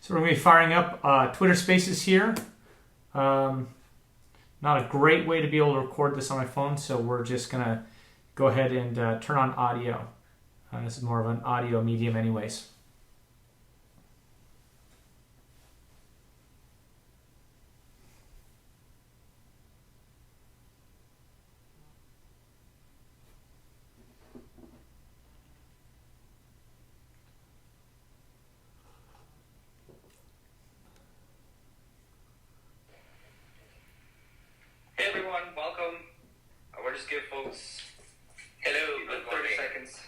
So we're going to be firing up Twitter Spaces here. Not a great way to be able to record this on my phone, so we're just going to go ahead and turn on audio. This is more of an audio medium anyways. Hey everyone, welcome. We'll just give folks Hello, good 30 morning. seconds.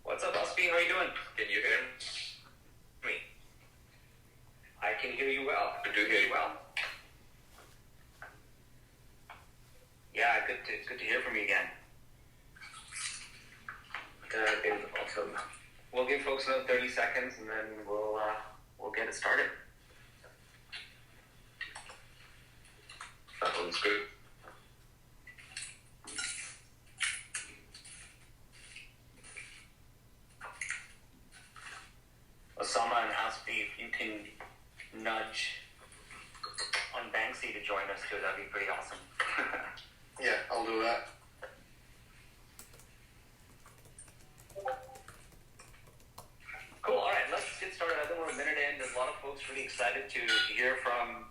What's up, Aspi? How are you doing? Can you hear me? I can hear you well. Good to hear you well. Yeah, good to hear from you again. That is awesome. We'll give folks another 30 seconds and then we'll get it started. Sounds good. Osama and Aspi, if you can nudge on Banksy to join us too, that'd be pretty awesome. Yeah, I'll do that. Cool. All right, let's get started. I think we're a minute in. There's a lot of folks really excited to hear from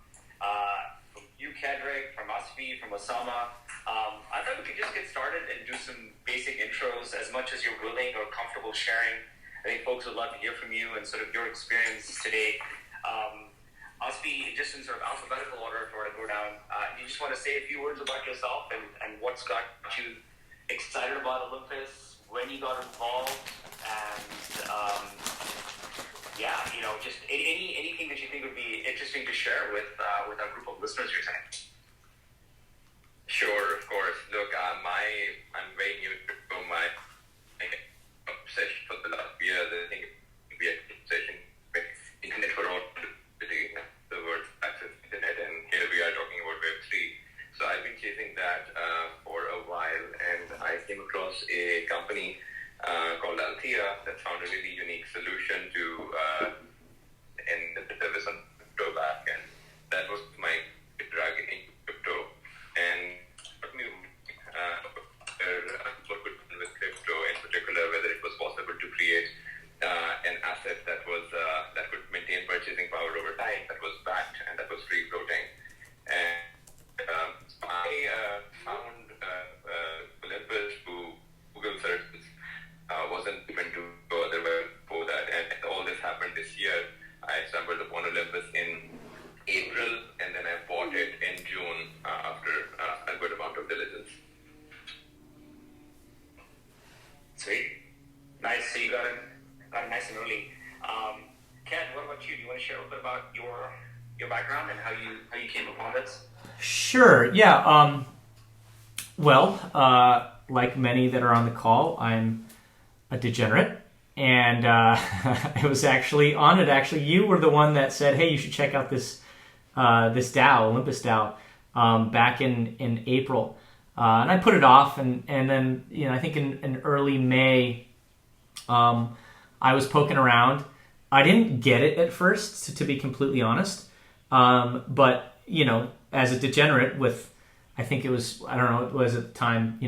you, Kedrick, from Aspi, from Osama. I thought we could just get started and do some basic intros as much as you're willing or comfortable sharing. I think folks would love to hear from you and sort of your experience today. Aspi, just in sort of alphabetical order, if we were to go down, you just want to say a few words about yourself and what's got you excited about Olympus, when you got involved, and just anything that you think would be interesting to share with our group of listeners here tonight. Sure, of course. Look, I'm very new to my obsession for the last year. I think it would be a obsession with internet for all, the word access internet, and here we are talking about Web3. So I've been chasing that for a while, and I came across a company called Althea that found a really unique solution to end the service on crypto back, and that was my drag into crypto. And what me what could happen with crypto in particular, whether it was possible to create an asset that was that could maintain purchasing power over time, that was backed and that was free floating. And I found Olympus through Google searches. Wasn't even to go other way before that, and all this happened this year. I stumbled upon Olympus in April, and then I bought it in June after a good amount of diligence. Sweet. Nice. So you got it nice and early. Ken, what about you? Do you want to share a little bit about your background and how you came upon this? Sure. Yeah. Like many that are on the call, I'm a degenerate. And I was actually on it. Actually, you were the one that said, "Hey, you should check out this DAO, Olympus DAO," back in April. And I put it off, and then I think in early May, I was poking around. I didn't get it at first, to be completely honest. But as a degenerate with, I think it was, I don't know, it was at the time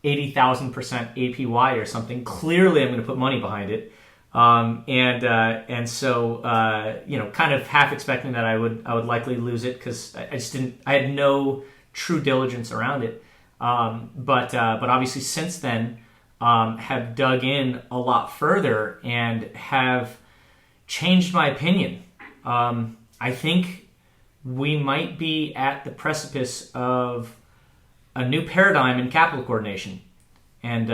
80,000% APY or something. Clearly, I'm going to put money behind it, and so kind of half expecting that I would likely lose it because I just didn't. I had no true diligence around it. But obviously since then, have dug in a lot further and have changed my opinion. I think we might be at the precipice of a new paradigm in capital coordination, and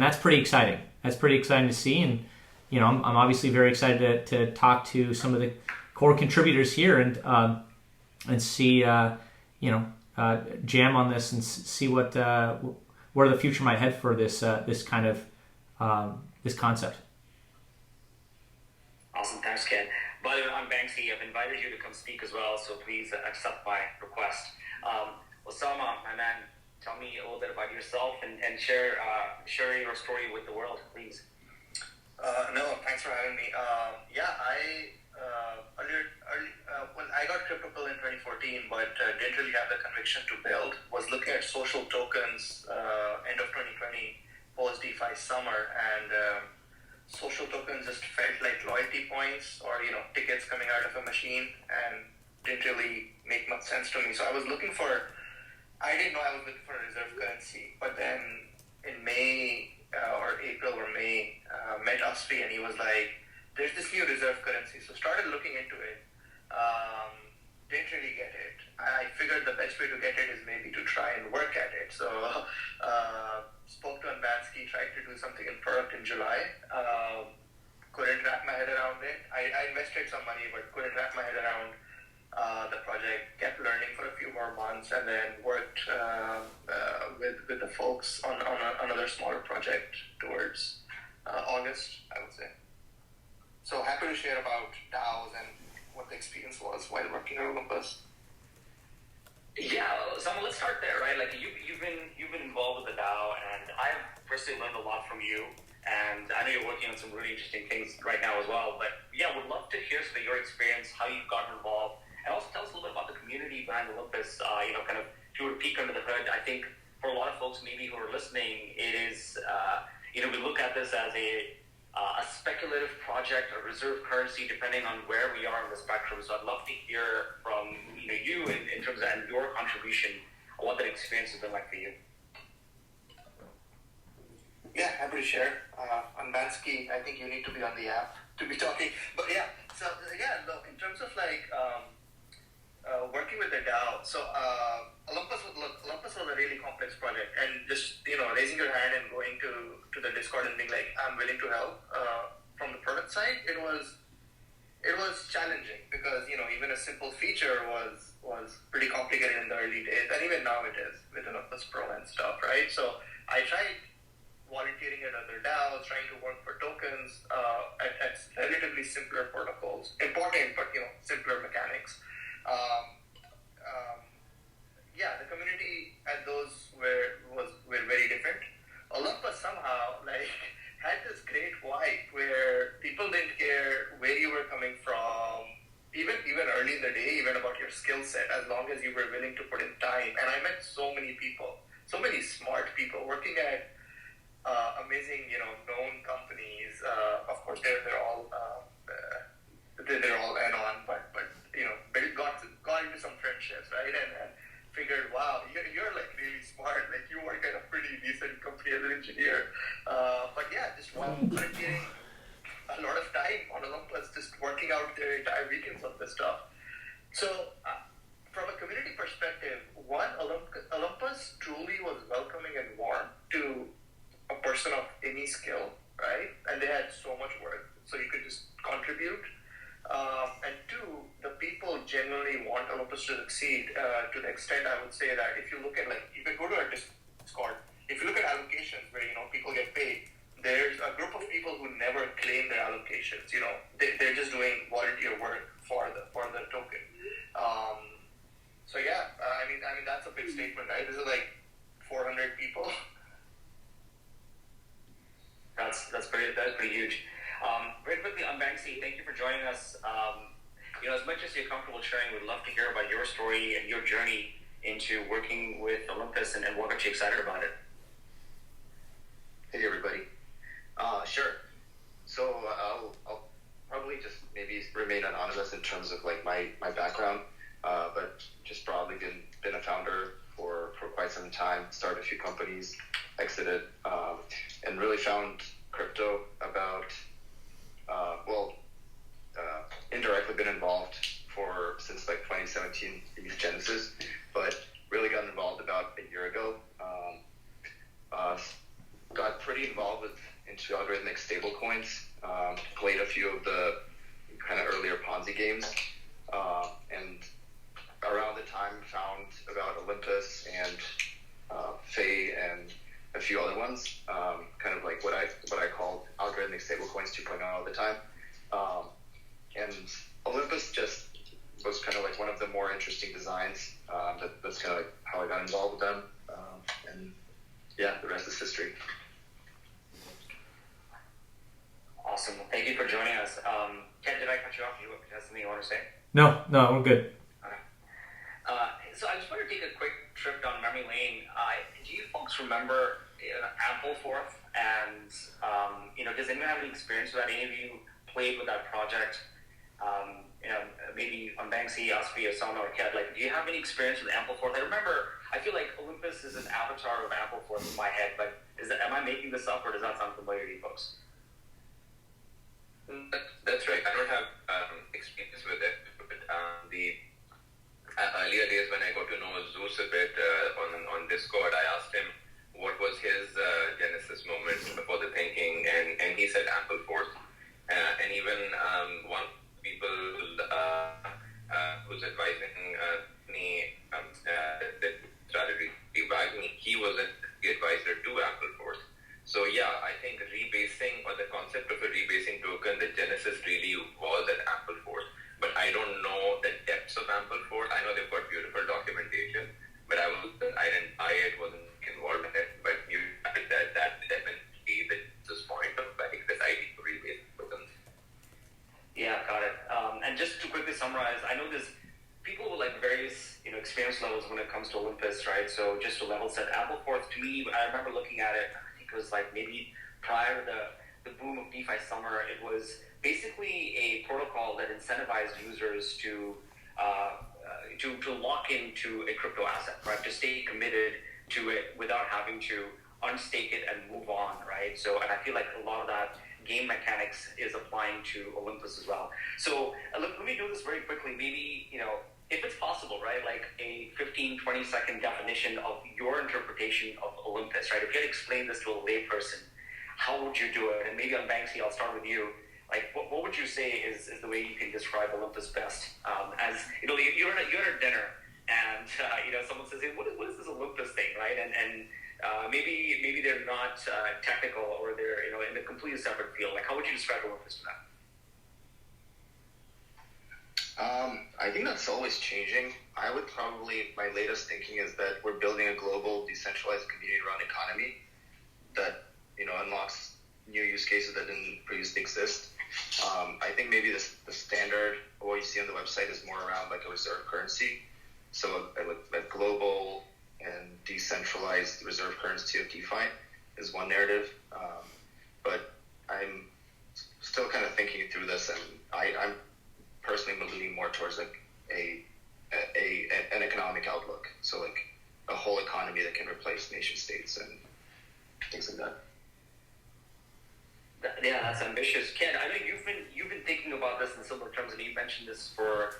that's pretty exciting. That's pretty exciting to see, and I'm obviously very excited to talk to some of the core contributors here and see jam on this and see where the future might head for this kind of this concept. Awesome, thanks, Ken. By the way, I'm Banksy. I've invited you to come speak as well, so please accept my request. Osama, my man, tell me a little bit about yourself and share your story with the world, please. No, thanks for having me. I earlier conviction to build was looking at social tokens end of 2020, post DeFi summer, and social tokens just felt like loyalty points or tickets coming out of a machine, and didn't really make much sense to me. So I didn't know I was looking for a reserve currency, but then in May or April or May, met Asfi, and he was like, there's this new reserve currency. So started looking into it. Didn't really get it. I figured the best way to get it is maybe to try and work at it. So spoke to Anbansky, tried to do something in product in July. Couldn't wrap my head around it. I invested some money, but couldn't wrap my head around the project. Kept learning for a few more months, and then worked with the folks on another smaller project towards August, I would say. So happy to share about DAOs and what the experience was while working at Olympus. Yeah, Sama, let's start there, right? Like you've been involved with the DAO, and I've personally learned a lot from you. And I know you're working on some really interesting things right now as well. But yeah, would love to hear some of your experience, how you've gotten involved, and also tell us a little bit about the community behind Olympus. Kind of if you were to peek under the hood. I think for a lot of folks maybe who are listening, it is we look at this as a speculative project, a reserve currency, depending on where we are on the spectrum. So I'd love to hear from you in terms of and your contribution, what that experience has been like for you. Yeah, happy to share. Anbansky, I think you need to be on the app to be talking. But yeah, so yeah, look, in terms of working with the DAO, so Olympus was a really complex project, and just raising your hand and going to the Discord and being like, I'm willing to help. From the product side, it was challenging because even a simple feature was pretty complicated in the early days, and even now it is with Olympus Pro and stuff, right? So I tried volunteering at other DAOs, trying to work for tokens at relatively simpler protocols, important but simpler mechanics. The community at those were very different. Olympus somehow had this great vibe where people didn't care where you were coming from, even early in the day, even about your skill set, as long as you were willing to put in time. And I met so many people, so many smart people working at amazing, known companies. Of course, they're all add-on, but got into some friendships, right? And figured, wow, you're really smart. You work at a pretty decent company as an engineer. But yeah, just volunteering a lot of time on Olympus, just working out their entire weekends on this stuff. So from a community perspective, Olympus truly was welcoming and warm to a person of any skill, right? And they had so much work, so you could just contribute. And two, the people genuinely want Olympus to succeed to the extent I would say that if you look at you can go to our Discord, if you look at allocations where people get paid, there's a group of people who never claim their allocations. They're just doing volunteer work for the token. So yeah, I mean that's a big statement, right? This is 400 people. That's pretty huge. Very quickly, Banksy, thank you for joining us. As much as you're comfortable sharing, we'd love to hear about your story and your journey into working with Olympus and what got you excited about it. Hey everybody. Sure. So I'll probably just maybe remain anonymous in terms of my background, but just broadly been a founder for quite some time. Started a few companies, exited, and really found crypto about indirectly been involved since 2017 in Genesis, but really got involved about a year ago. Got pretty involved into algorithmic stablecoins, played a few of the kind of earlier Ponzi games, and around the time found about Olympus and Faye and a few other ones, kind of what I called algorithmic stablecoins 2.0 at the time. And Olympus just was kind of one of the more interesting designs. That's kind of how I got involved with them. And yeah, the rest is history. Awesome. Well, thank you for joining us. Ken, did I cut you off? You have something you want to say? No, we're good. Okay. So I just want to take a quick trip down memory lane. Do you folks remember Ampleforth? And does anyone have any experience with that? Any of you played with that project? Maybe on Banksy, Aspi, Osama, or Kat. Like, do you have any experience with Ampleforth? I feel like Olympus is an avatar of Ampleforth in my head. But am I making this up, or does that sound familiar to you folks? That's right. I don't have experience with it. But the earlier days when I got to know Zeus a bit on Discord, I asked him what was his genesis moment for the thinking, and he said Ampleforth. And even one people who's advising me that strategy revive me, he was the advisor to Ampleforth. So yeah, I think rebasing, or the concept of a rebasing token, the genesis really was at Ampleforth. But I don't know the depths of Ampleforth. I know they've got beautiful documentation, but I didn't buy it, wasn't involved in it. But you that definitely the point of like this idea of rebasing tokens. Yeah, got it. And just to quickly summarize, I know there's people with like various experience levels when it comes to Olympus, right? So just to level set, Ampleforth, to me, I remember looking at it. I think it was like maybe prior to the boom of DeFi summer. It was basically a protocol that incentivized users to lock into a crypto asset, right? To stay committed to it without having to unstake it and move on, right? So, and I feel like a lot of that game mechanics is applying to Olympus as well. So let me do this very quickly. Maybe, if it's possible, right? Like a 15, 20-second definition of your interpretation of Olympus, right? If you had explained this to a layperson, how would you do it? And maybe on Banksy, I'll start with you. Like, what would you say is the way you can describe Olympus best? As you're at a dinner, and someone says, "Hey, what is this Olympus thing?" Right? And maybe they're not technical, or they're in a completely separate field. Like, how would you describe Olympus to them? I think that's always changing. I would probably, my latest thinking is that we're building a global decentralized community-run economy that unlocks new use cases that didn't previously exist. I think maybe the standard, what you see on the website, is more around like a reserve currency. So a global and decentralized reserve currency of DeFi is one narrative. But I'm still kind of thinking through this, and I'm personally leaning more towards like an economic outlook. So like a whole economy that can replace nation states and things like that. Yeah, that's ambitious. Ken, I know you've been thinking about this in similar terms, and you mentioned this for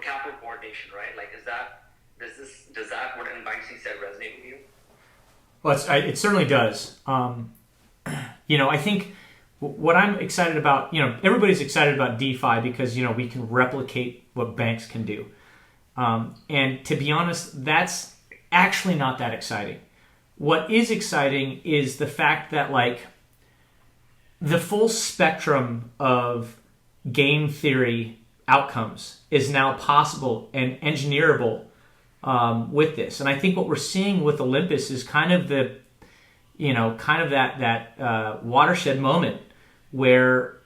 capital coordination, right? Like, does that what Banksy said resonate with you? Well, it certainly does. I think what I'm excited about, everybody's excited about DeFi because we can replicate what banks can do, and to be honest, that's actually not that exciting. What is exciting is the fact that like the full spectrum of game theory outcomes is now possible and engineerable with this. And I think what we're seeing with Olympus is kind of that watershed moment where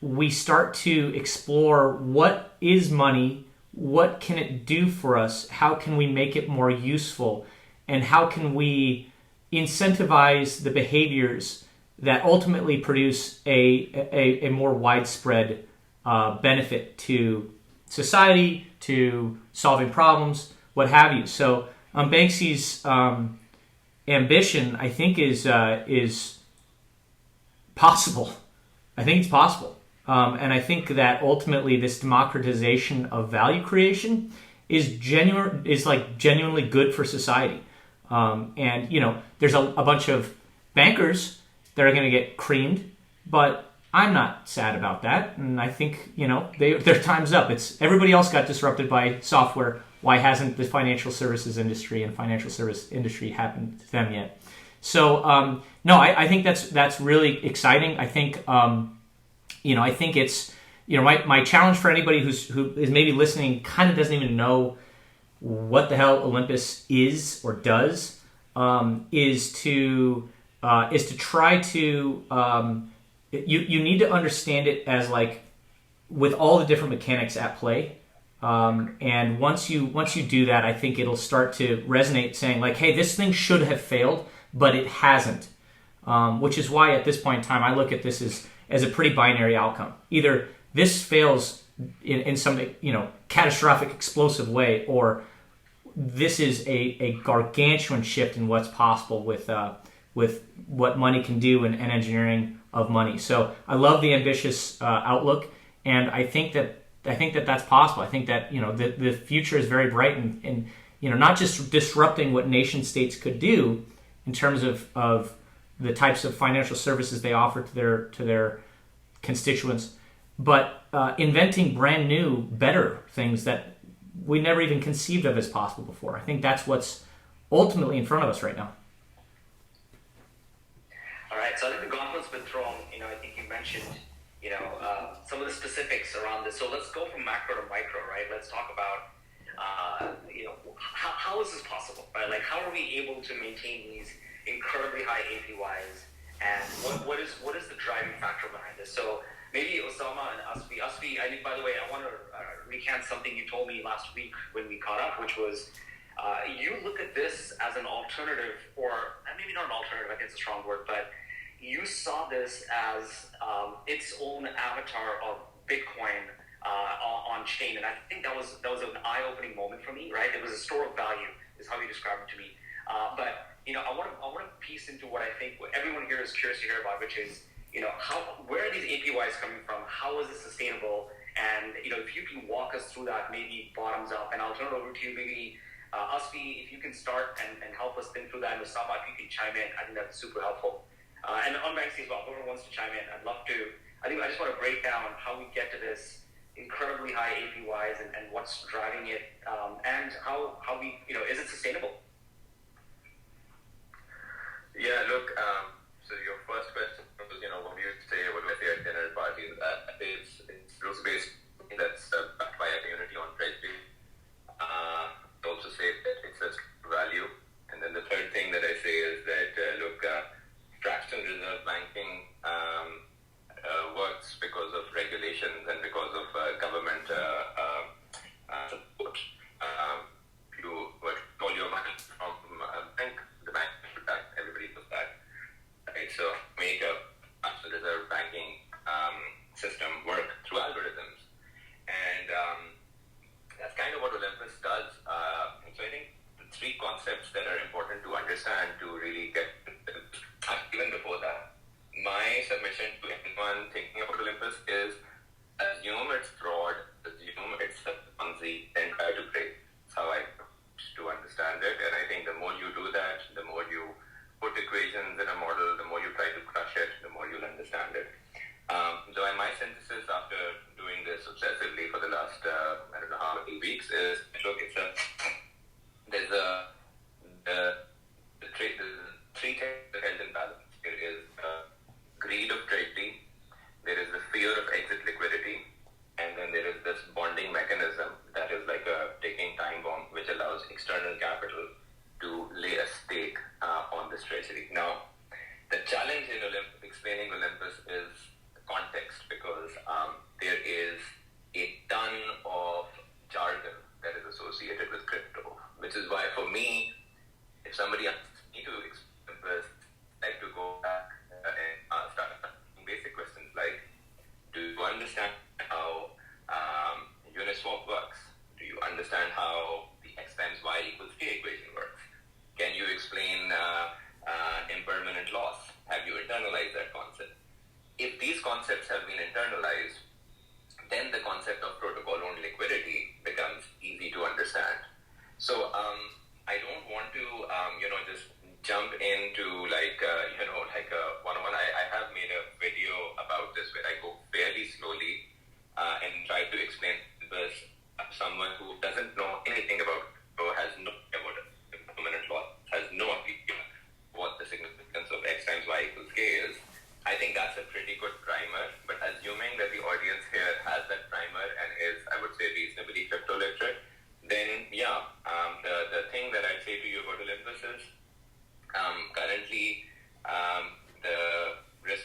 we start to explore what is money, what can it do for us, how can we make it more useful, and how can we incentivize the behaviors that ultimately produce a more widespread benefit to society, to solving problems, what have you. So Banksy's ambition, I think, is possible. I think it's possible. And I think that ultimately this democratization of value creation is genuinely good for society. And there's a bunch of bankers that are going to get creamed, but I'm not sad about that. And I think their time's up. It's everybody else got disrupted by software. Why hasn't the financial services industry and financial service industry happened to them yet? So no, I think that's really exciting. I think I think it's my challenge for anybody who is maybe listening kind of doesn't even know what the hell Olympus is or does, is to try to you need to understand it as like with all the different mechanics at play. And once you do that, I think it'll start to resonate, saying like, hey, this thing should have failed, but it hasn't. Which is why at this point in time, I look at this as a pretty binary outcome. Either this fails in some catastrophic, explosive way, or this is a gargantuan shift in what's possible with what money can do and engineering of money. So I love the ambitious outlook, and I think that that's possible. I think that the future is very bright, and not just disrupting what nation states could do in terms of the types of financial services they offer to their constituents, but inventing brand new, better things that we never even conceived of as possible before. I think that's what's ultimately in front of us right now. All right, so I think the gauntlet's been thrown. I think you mentioned, some of the specifics around this. So let's go from macro to micro, right? Let's talk about, how is this possible, right? Like, how are we able to maintain these incredibly high APYs, and what is the driving factor behind this? So maybe Osama and Asfi, by the way, I want to recant something you told me last week when we caught up, which was you look at this as an alternative, or maybe not an alternative, I think it's a strong word, but you saw this as its own avatar of Bitcoin on chain, and I think that was an eye-opening moment for me, right? It was a store of value, is how you described it to me. But I want to piece into what I think everyone here is curious to hear about, which is where are these APYs coming from? How is it sustainable? And if you can walk us through that, maybe bottoms up, and I'll turn it over to you, maybe Asfi, if you can start and help us think through that, and Osama, if you can chime in, I think that's super helpful. And on Banksy as well, whoever wants to chime in, I'd love to. I just want to break down how we get to this incredibly high APYs and what's driving it, and how we, is it sustainable? Yeah, look, so your first question was, what do you say, what do I say at dinner parties? It's rules-based, that's backed by a community on Treasury. Also say that it's a value. And then the third thing that I say is that, fractional reserve banking works because of regulations and because of government support. You call your money from a bank, the bank should back, everybody does that. Right? So make a fractional reserve banking system work through algorithms. And that's kind of what Olympus does. And so I think the three concepts that are important to understand to really get, even before that, my submission to anyone thinking about Olympus is assume it's fraud, assume it's a Ponzi, and try to break. That's how I to understand it. And I think the more you do that, the more you put equations in a model, the more you try to crush it, the more you'll understand it. So my synthesis after doing this obsessively for the last, I don't know how many weeks is, look, there's three things that held in balance. There is greed of treasury, there is the fear of exit liquidity, and then there is this bonding mechanism that is like a ticking time bomb, which allows external capital to lay a stake on this treasury. Now, the challenge in explaining Olympus is context, because there is a ton of jargon that is associated with crypto, which is why for me, if somebody asks me to explain this, I like to go back and start asking basic questions like, do you understand how Uniswap works? Do you understand how the X times Y equals K equation works? Can you explain impermanent loss? Have you internalized that concept? If these concepts have been internalized, then the concept of protocol-owned liquidity becomes easy to understand. So I don't want to, just jump into like a one-on-one. I have made a video about this where I go fairly slowly and try to explain this to someone who doesn't know anything about or has no idea what impermanent loss, has no idea what the significance of X times Y equals K is. I think that's a pretty good primer, but assuming that the audience here has that primer and is, I would say, reasonably crypto literate, then the thing that I'd say to you about Olympus is currently the risk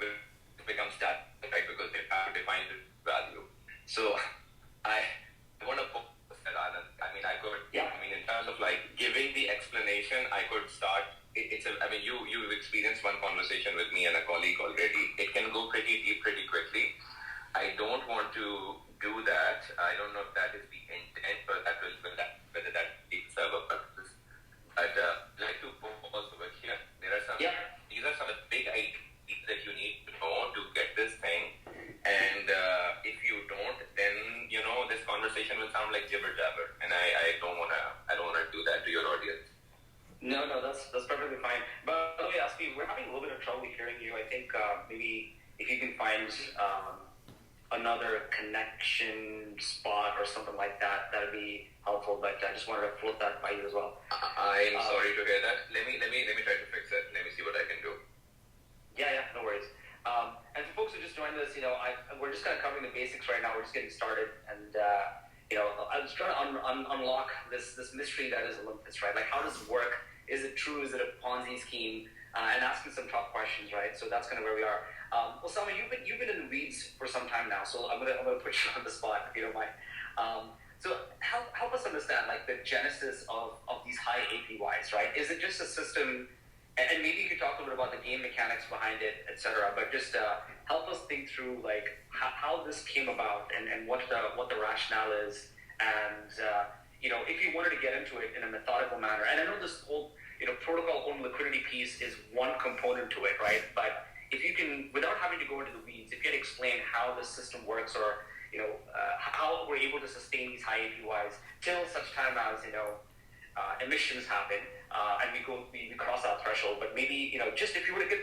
will become static, right, because they have to define the value. So I don't want to do that. I don't know if that is the intent, but whether that server purposes. But I'd like to pause over here. There are some. Yeah. These are some of the big ideas that you need to know to get this thing. And if you don't, then this conversation will sound like jibber jabber, and I don't wanna do that to your audience. No, that's perfectly fine. But let me ask you, we're having a little bit of trouble hearing you. I think maybe if you can find another connection spot or something like that, that'd be helpful. But I just wanted to float that by you as well. I'm sorry to hear that. Let me try to fix it. Let me see what I can do. Yeah, no worries. And for folks who just joined us, we're just kind of covering the basics right now. We're just getting started, and I was trying to unlock this mystery that is Olympus, right? Like, how does it work? Is it true? Is it a Ponzi scheme? And asking some tough questions, right? So that's kind of where we are. Osama, you've been in the weeds for some time now, so I'm gonna put you on the spot if you don't mind. So help us understand like the genesis of these high APYs, right? Is it just a system? And maybe you could talk a little bit about the game mechanics behind it, etc. But just help us think through like how this came about and what the rationale is, and if you wanted to get into it in a methodical manner. And I know this whole protocol owned liquidity piece is one component to it, right? But if you can, without having to go into the weeds, if you can explain how this system works, or how we're able to sustain these high APYs till such time as emissions happen, and we cross our threshold. But maybe just if you were to get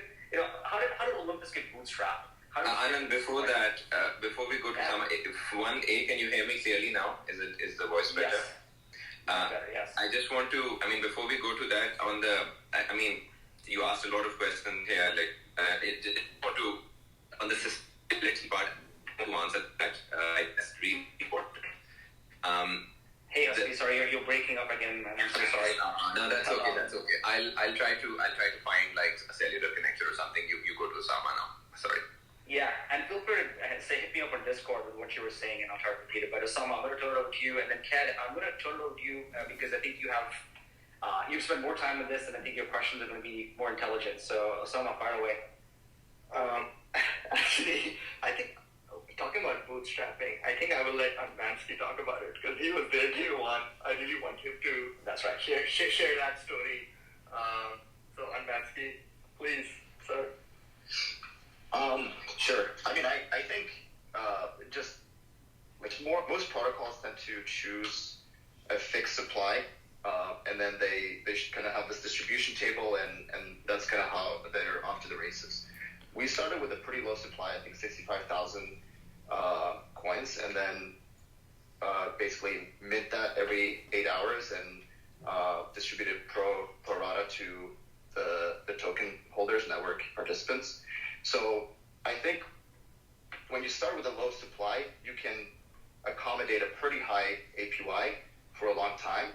how did Olympus get bootstrapped? Anand, before that, before we go to some, can you hear me clearly now? Is the voice better? Yes. Better, yes. I just want to, before we go to that, you asked a lot of questions here, on the sustainability part, to answer that, that's really important. Hey, sorry, you're breaking up again, man. I'm so sorry. No, that's okay. That's okay. I'll try to find like a cellular connector or something. You go to Osama now. Sorry. Yeah, and feel free to hit me up on Discord with what you were saying, and I'll try to repeat it. But Osama, I'm going to turn it over to you, and then Ked, I'm going to turn it over to you because I think you've spent more time with this, and I think your questions are going to be more intelligent. So Osama, fire away. Actually, I think talking about bootstrapping, I think I will let Advansky talk about it because he was there day one. I really want him to. That's right. Share that story. So Advansky, please, sir. Sure. I think just like most protocols tend to choose a fixed supply, and then they kind of have this distribution table, and that's kind of how they're off to the races. We started with a pretty low supply, I think 65,000 coins, and then basically mint that every 8 hours and distributed pro rata to the token holders, network participants. So I think when you start with a low supply, you can accommodate a pretty high APY for a long time,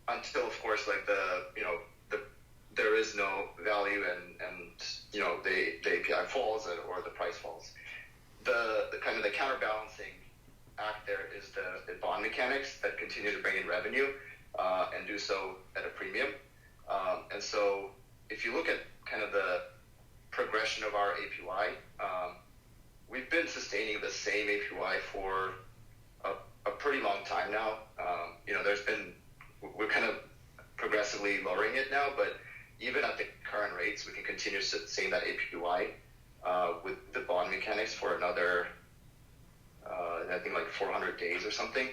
until of course there is no value and the API falls or the price falls. The kind of the counterbalancing act there is the bond mechanics that continue to bring in revenue and do so at a premium. And so if you look at kind of the progression of our APY, we've been sustaining the same APY for a pretty long time now. We're kind of progressively lowering it now, but even at the current rates, we can continue sustain that APY with the bond mechanics for another, I think like 400 days or something.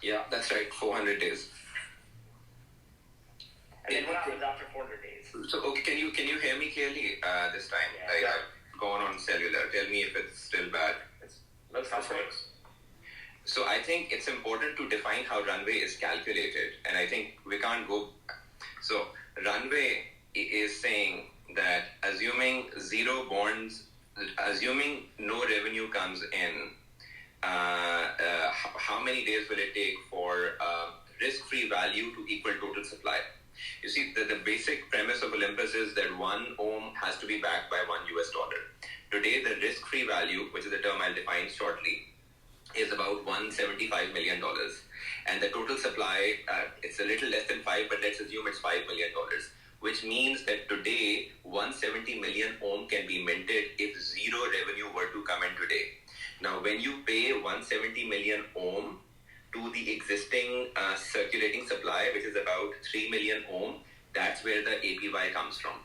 Yeah, that's right, 400 days. And then what happens after 400 days? So, okay, can you hear me clearly this time? Yeah. I've gone on cellular. Tell me if it's still bad. Looks great. So I think it's important to define how runway is calculated, and I think we can't go. So runway is saying that assuming zero bonds, assuming no revenue comes in, how many days will it take for risk-free value to equal total supply? You see, the basic premise of Olympus is that 1 ohm has to be backed by $1 US. Today, the risk-free value, which is a term I'll define shortly, is about $175 million. And the total supply, it's a little less than 5, but let's assume it's $5 million. which means that today 170 million Ohm can be minted if zero revenue were to come in today. Now, when you pay 170 million Ohm to the existing circulating supply, which is about 3 million Ohm, that's where the APY comes from.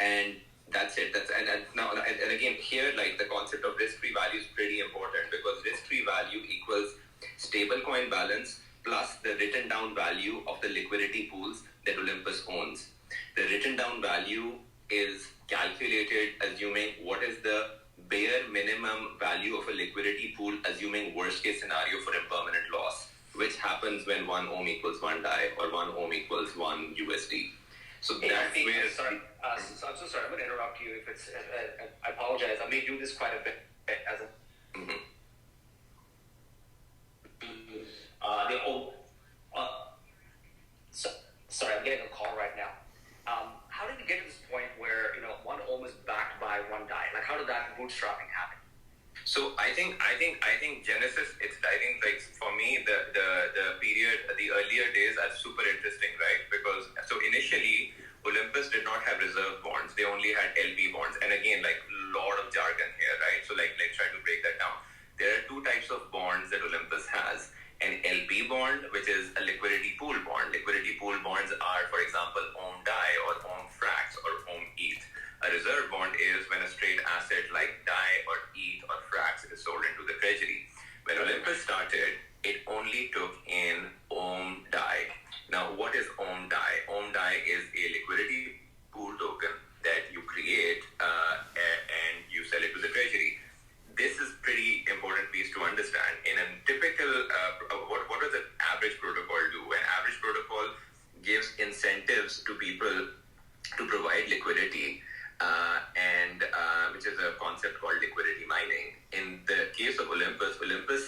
And that's it. And again, here, like, the concept of risk-free value is pretty important, because risk-free value equals stablecoin balance plus the written down value of the liquidity pools that Olympus owns. The written down value is calculated assuming what is the bare minimum value of a liquidity pool, assuming worst case scenario for impermanent loss, which happens when 1 Ohm equals 1 DAI or 1 Ohm equals 1 USD. So that's where... Sorry, so I'm so sorry. I'm going to interrupt you. If it's, I apologize. I may do this quite a bit as a... Mm-hmm. Sorry, I'm getting a call right now. How did you get to this point where 1 Ohm is backed by 1 DAI? Like, how did that bootstrapping happen? So I think Genesis, I think like for me the period, the earlier days are super interesting, right? Because so initially Olympus did not have reserve bonds; they only had LP bonds. And again, like, lot of jargon here, right? So let's try to break that down. There are two types of bonds that Olympus has: an LP bond, which is a liquidity pool bond. Liquidity pool bonds are, for example, Ohm DAI or Ohm Frax or Ohm ETH. A reserve bond is when a straight asset like DAI or ETH or Frax is sold into the treasury. When Olympus started, it only took in Ohm DAI. Now, what is Ohm DAI? Ohm DAI is a liquidity pool token that you create and you sell it to the treasury. This is pretty important piece to understand. In a typical, what does an average protocol do? An average protocol gives incentives to people to provide liquidity, which is a concept called liquidity mining. In the case of Olympus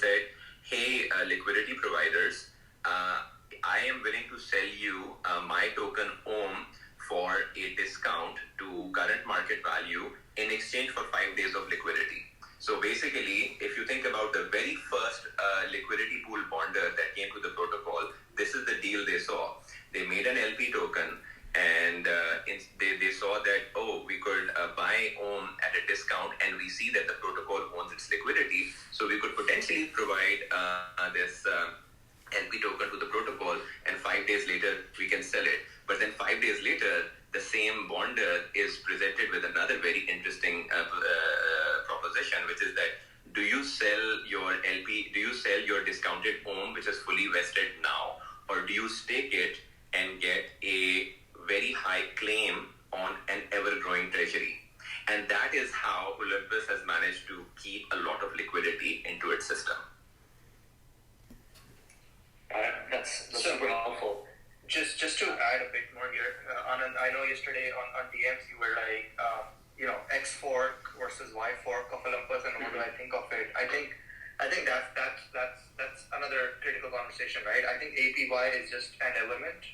said, hey, liquidity providers, I am willing to sell you my token Ohm for a discount to current market value in exchange for 5 days of liquidity. So basically, if you think about the very first liquidity pool bonder that came to the protocol, this is the deal they saw. They made an LP token, and they saw that, we could buy Ohm at a discount, and we see that the protocol owns its liquidity, so we could potentially provide this LP token to the protocol, and 5 days later we can sell it. But then 5 days later, the same bonder is presented with another very interesting proposition, which is that do you sell your discounted Ohm, which is fully vested now, or do you stake it and get a very high claim on an ever-growing treasury? And that is how Olympus has managed to keep a lot of liquidity into its system. That's super helpful. Just to add a bit more here, Anand, I know yesterday on DMs you were like, X fork versus Y fork of Olympus, and what do I think of it? I think that's another critical conversation, right? I think APY is just an element.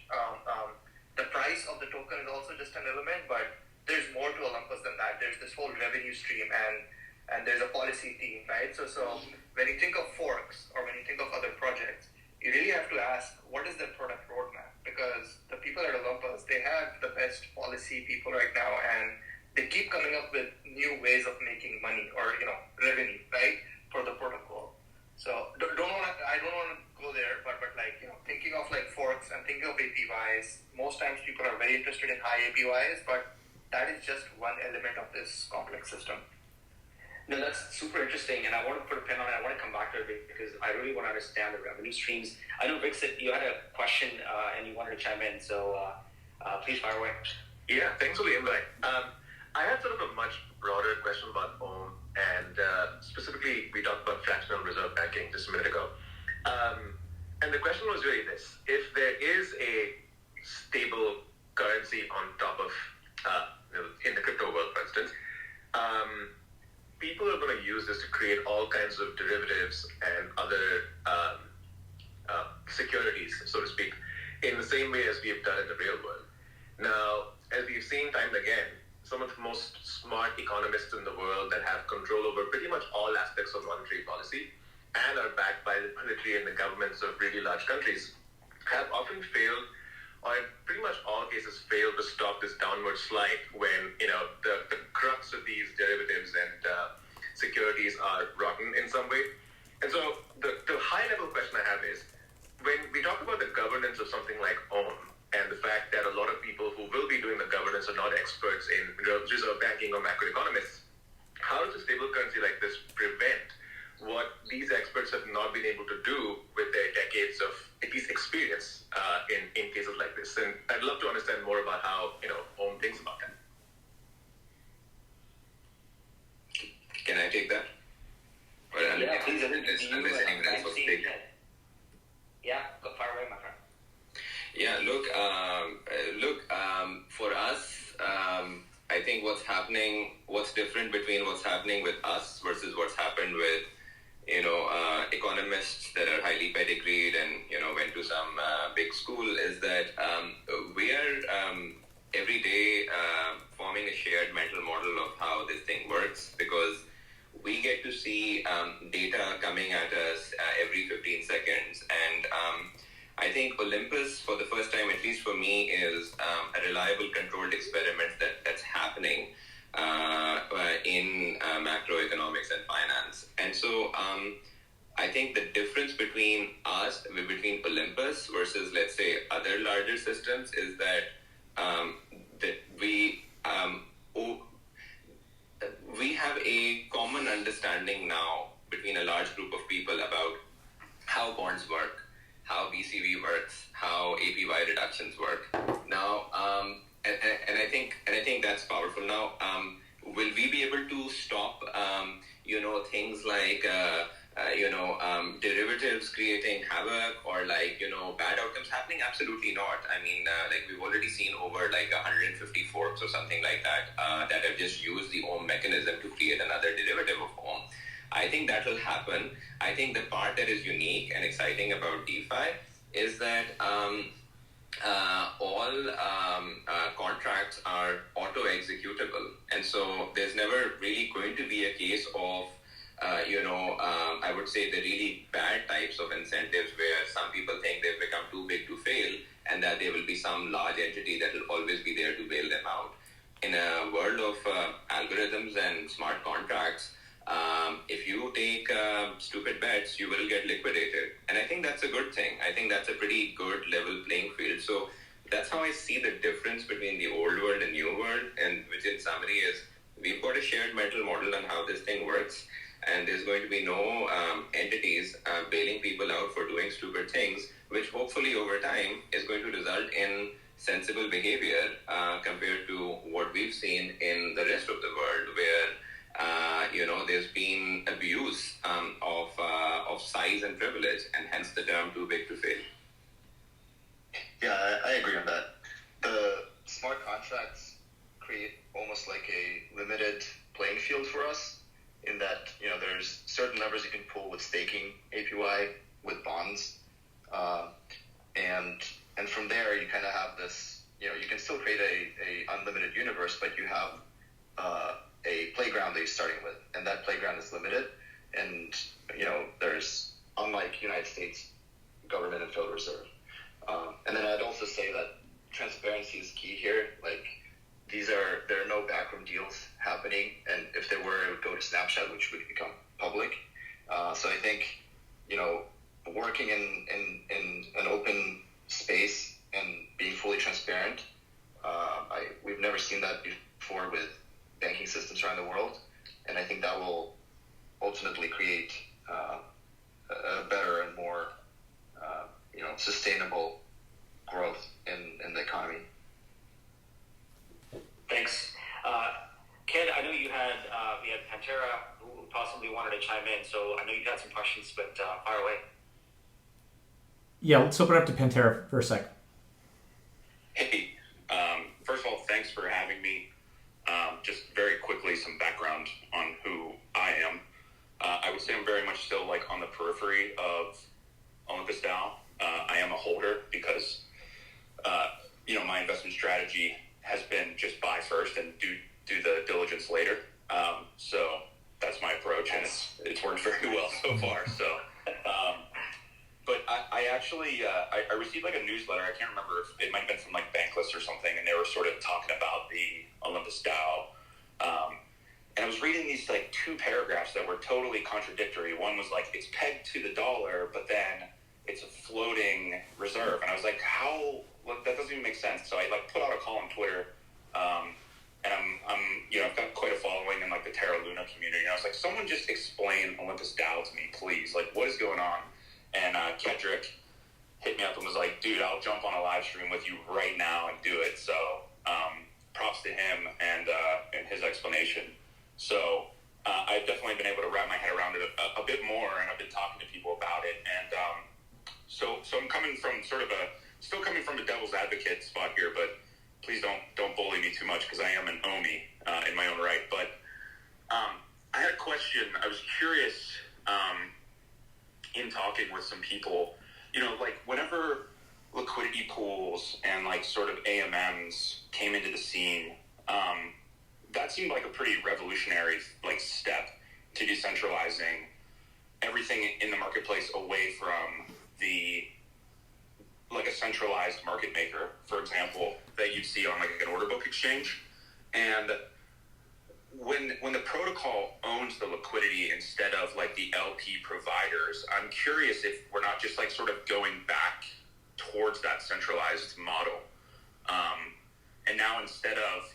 The price of the token is also just an element, but there's more to Olympus than that. There's this whole revenue stream, and there's a policy team, right? So when you think of forks or when you think of other projects, you really have to ask, what is their product roadmap? Because the people at Olympus, they have the best policy people right now, and they keep coming up with new ways of making money or revenue, right, for the protocol. So I don't want to go there, but like thinking of like forks and thinking of APYs, most times people are very interested in high APYs, but that is just one element of this complex system. No, that's super interesting, and I want to put a pin on it. I want to come back to it because I really want to understand the revenue streams. I know, Vic, said you had a question and you wanted to chime in, so please fire away. Yeah, thanks for the invite. I had sort of a much broader question about Ohm, and specifically, we talked about fractional reserve banking just a minute ago. And the question was really this: if there is a stable currency on top of, in the crypto world, for instance, people are going to use this to create all kinds of derivatives and other securities, so to speak, in the same way as we have done in the real world. Now, as we've seen time and again, some of the most smart economists in the world that have control over pretty much all aspects of monetary policy and are backed by the military and the governments of really large countries have often failed or in pretty much all cases, failed to stop this downward slide when the crux of these derivatives and securities are rotten in some way. And so the high level question I have is, when we talk about the governance of something like OWN and the fact that a lot of people who will be doing the governance are not experts in reserve banking or macroeconomists, how does a stable currency like this prevent what these experts have not been able to do with their decades of at least experience in cases like this? And I'd love to understand more about how OWN thinks about that. Can I take that? Yeah, please, unless anyone else wants to take it. Yeah, go far away, my friend. Yeah, look. For us, I think what's different between what's happening with us versus what's happened with, economists that are highly pedigreed and, went to some big school is that we are every day forming a shared mental model of how this thing works, because we get to see data coming at us every 15 seconds. And I think Olympus, for the first time, at least for me, is a reliable controlled experiment that's happening in macroeconomics and finance. And so I think the difference between Olympus versus, let's say, other larger systems is that we have a common understanding now between a large group of people about how bonds work, how BCV works, how APY reductions work. Now, and I think that's powerful. Now, will we be able to stop, things like, derivatives creating havoc or bad outcomes happening? Absolutely not. I mean, we've already seen over 150 forks or something like that that have just used the OHM mechanism to create another derivative of OHM. I think that will happen. I think the part that is unique and exciting about DeFi is that all contracts are auto-executable. And so there's never really going to be a case of, I would say the really bad types of incentives where some people think they've become too big to fail and that there will be some large entity that will always be there to bail them out. In a world of algorithms and smart contracts, if you take stupid bets, you will get liquidated. And I think that's a good thing. I think that's a pretty good level playing field. So that's how I see the difference between the old world and new world, and which in summary is we've got a shared mental model on how this thing works, and there's going to be no entities bailing people out for doing stupid things, which hopefully over time is going to result in sensible behavior compared to what we've seen in the rest of the world, where there's been abuse of size and privilege, and hence the term too big to fail. Yeah, I agree on that. The smart contracts create almost like a limited playing field for us, in that there's certain levers you can pull with staking APY, with bonds, and from there you kind of have this. You can still create a unlimited universe, but you have a playground that you're starting with, and that playground is limited. And there's, unlike United States government and Federal Reserve. And then I'd also say that transparency is key here. There are no backroom deals happening, and if there were, it would go to Snapchat, which would become public. So I think working in an open space and being fully transparent, we've never seen that before with banking systems around the world, and I think that will ultimately create a better and more sustainable growth in the economy. Thanks. Ken, I know we had Pantera who possibly wanted to chime in, so I know you had some questions, but fire away. Yeah, let's open up to Pantera for a sec. Hey, first of all, thanks for having me. Just very quickly, some background on who I am. I would say I'm very much still on the periphery of Olympus DAO. I am a holder because, my investment strategy has been just buy first and do the diligence later. So that's my approach, and it's worked very well so far. So, but I actually I received like a newsletter. I can't remember if it might have been from like Bankless or something, and they were sort of talking about the Olympus DAO. And I was reading these like two paragraphs that were totally contradictory. One was like it's pegged to the dollar, but then it's a floating reserve, and I was like, how? Like, that doesn't even make sense. So I like put out a call on Twitter, and I'm I've got quite a following in like the Terra Luna community. And I was like, someone just explain Olympus DAO to me, please. Like, what is going on? And Kedrick hit me up and was like, dude, I'll jump on a live stream with you right now and do it. So props to him and his explanation. So I've definitely been able to wrap my head around it a bit more, and I've been talking to people about it. And so I'm coming from still coming from a devil's advocate spot here, but please don't bully me too much because I am an Omi in my own right. But I had a question. I was curious in talking with some people, like whenever liquidity pools and like sort of AMMs came into the scene, that seemed like a pretty revolutionary like step to decentralizing everything in the marketplace away from like a centralized market maker, for example, that you'd see on like an order book exchange. And when the protocol owns the liquidity instead of like the LP providers, I'm curious if we're not just like sort of going back towards that centralized model. And now instead of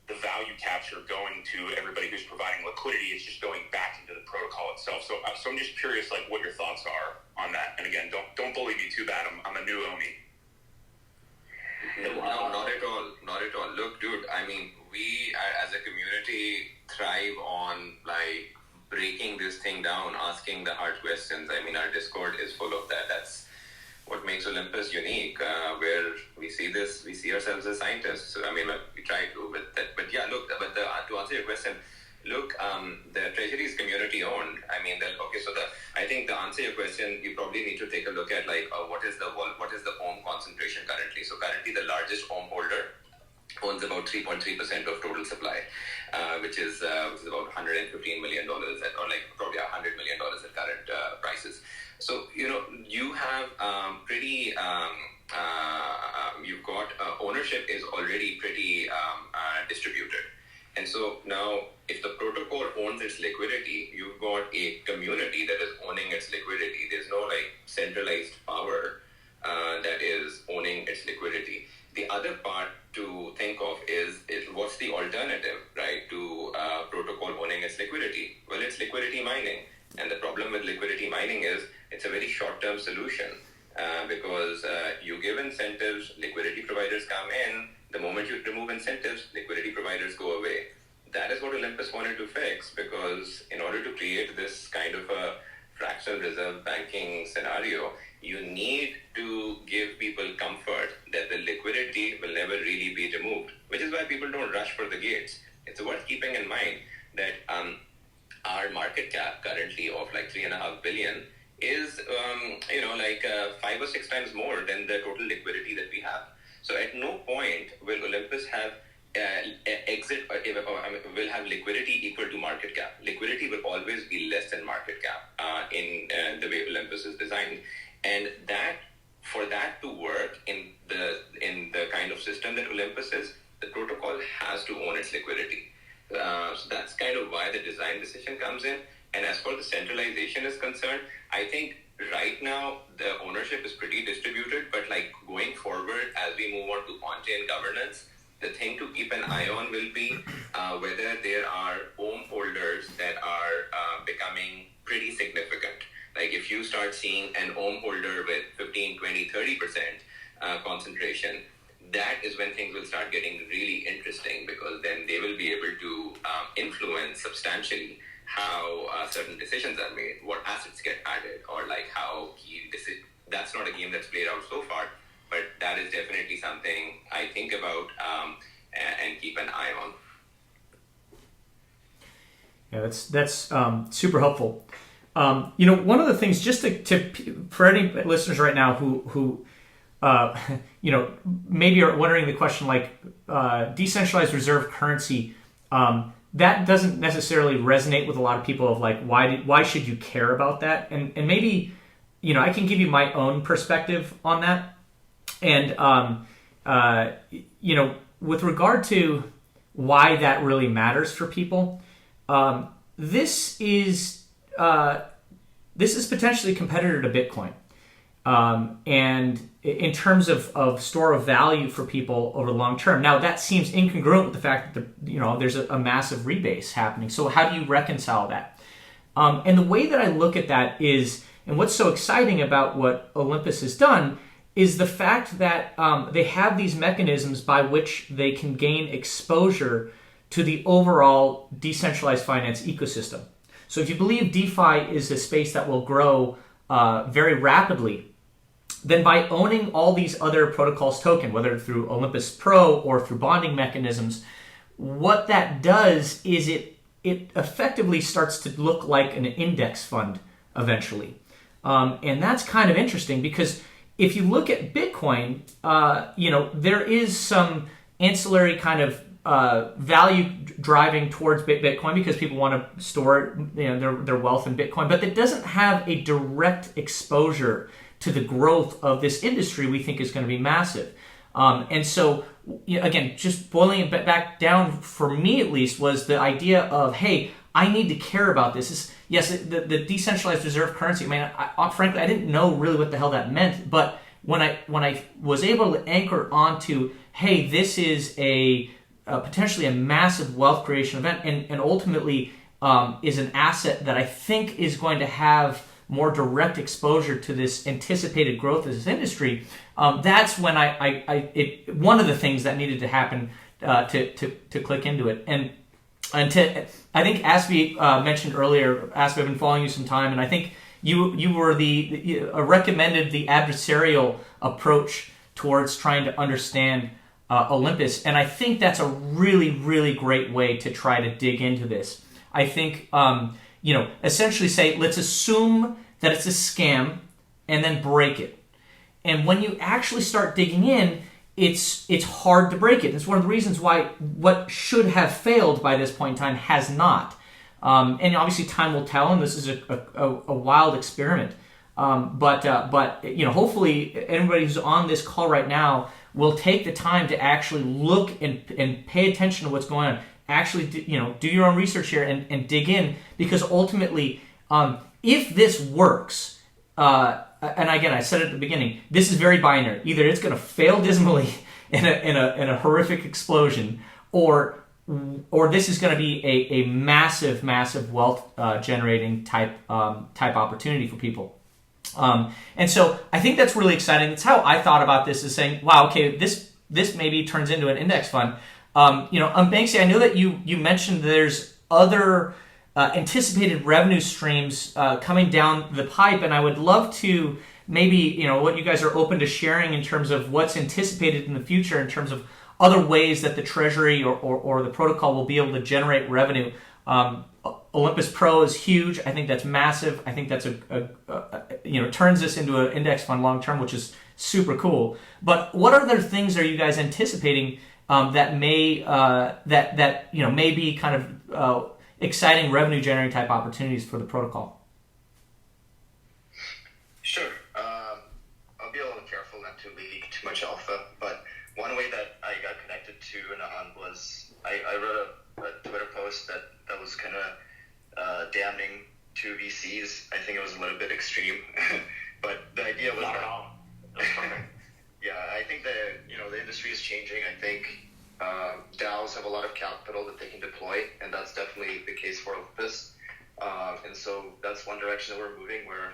the value capture going to everybody who's providing liquidity, it's just going back into the protocol itself. So I'm just curious, like, what your thoughts are on that. And again, don't bully me too bad. I'm a new Omi. No, not at all. Not at all. Look, dude, I mean, we as a community thrive on like breaking this thing down, asking the hard questions. I mean, our Discord is full of that. That's what makes Olympus unique, where we see ourselves as scientists. So, I mean, we try to, but yeah, look, to answer your question, look, the treasury is community owned. I mean, I think to answer your question, you probably need to take a look at like, what is the ohm concentration currently? So currently the largest ohm holder owns about 3.3% of total supply, which is about $115 million or like probably $100 million at current prices. So, you have you've got ownership is already pretty distributed. And so now if the protocol owns its liquidity, you've got a community that is owning its liquidity. There's no like centralized power that is owning its liquidity. The other part to think of is what's the alternative, right, to protocol owning its liquidity? Well, it's liquidity mining. And the problem with liquidity mining is it's a very short-term solution because you give incentives, liquidity providers come in. The moment you remove incentives, liquidity providers go away. That is what Olympus wanted to fix, because in order to create this kind of a fractional reserve banking scenario, you need to give people comfort that the liquidity will never really be removed, which is why people don't rush for the gates. It's worth keeping in mind that our market cap currently of like $3.5 billion is, 5 or 6 times more than the total liquidity that we have. So at no point will Olympus have will have liquidity equal to market cap. Liquidity will always be less than market cap in the way Olympus is designed, and that for that to work in the kind of system that Olympus is, the protocol has to own its liquidity. So that's kind of why the design decision comes in. And as far as the centralization is concerned, I think right now the ownership is pretty distributed, but like going forward as we move on to on-chain governance, the thing to keep an eye on will be whether there are ohm holders that are becoming pretty significant. Like if you start seeing an ohm holder with 15, 20, 30% concentration, that is when things will start getting really interesting, because then they will be able to influence substantially how certain decisions are made, what assets get added, or like how that's not a game that's played out so far, but that is definitely something I think about and keep an eye on. Yeah, that's super helpful. One of the things, just to for any listeners right now who maybe are wondering the question, like decentralized reserve currency, that doesn't necessarily resonate with a lot of people of like, why should you care about that? And maybe I can give you my own perspective on that. And, with regard to why that really matters for people, this is potentially a competitor to Bitcoin. And in terms of store of value for people over the long term. Now, that seems incongruent with the fact that there's a massive rebase happening. So how do you reconcile that? And the way that I look at that is, and what's so exciting about what Olympus has done is the fact that they have these mechanisms by which they can gain exposure to the overall decentralized finance ecosystem. So if you believe DeFi is a space that will grow very rapidly, then by owning all these other protocols token, whether through Olympus Pro or through bonding mechanisms, what that does is it effectively starts to look like an index fund eventually. And that's kind of interesting because if you look at Bitcoin, there is some ancillary kind of value driving towards Bitcoin because people want to store their wealth in Bitcoin, but it doesn't have a direct exposure to the growth of this industry we think is going to be massive. And so, again, just boiling it back down for me at least was the idea of, hey, I need to care about this. Yes, the decentralized reserve currency. I mean, frankly, I didn't know really what the hell that meant. But when I was able to anchor onto, hey, this is potentially a massive wealth creation event, and ultimately is an asset that I think is going to have more direct exposure to this anticipated growth of this industry. That's when one of the things that needed to happen to click into it. And I think Aspi mentioned earlier, Aspi, I've been following you some time, and I think you were recommended the adversarial approach towards trying to understand Olympus, and I think that's a really, really great way to try to dig into this. I think, essentially say, let's assume that it's a scam, and then break it. And when you actually start digging in, it's hard to break it. That's one of the reasons why what should have failed by this point in time has not. And obviously time will tell, and this is a wild experiment. But hopefully anybody who's on this call right now will take the time to actually look and pay attention to what's going on. Actually, do your own research here and dig in, because ultimately, if this works, and again, I said it at the beginning, this is very binary. Either it's going to fail dismally in a horrific explosion, or this is going to be a massive, massive wealth generating type opportunity for people. And so I think that's really exciting. That's how I thought about this, is saying, wow, okay, this maybe turns into an index fund. Banksy, I know that you mentioned there's other anticipated revenue streams coming down the pipe, and I would love to maybe, what you guys are open to sharing in terms of what's anticipated in the future in terms of other ways that the Treasury or the protocol will be able to generate revenue. Olympus Pro is huge. I think that's massive. I think that's turns this into an index fund long term, which is super cool. But what other things are you guys anticipating that may may be kind of exciting revenue generating type opportunities for the protocol? Sure. I'll be a little careful not to leak too much alpha, but one way that I got connected to Nahan was I wrote a Twitter post that was kind of damning to VCs. I think it was a little bit extreme, but the idea was yeah, I think that the industry is changing. I think DAOs have a lot of capital that they can deploy, and that's definitely the case for Olympus. And so that's one direction that we're moving, where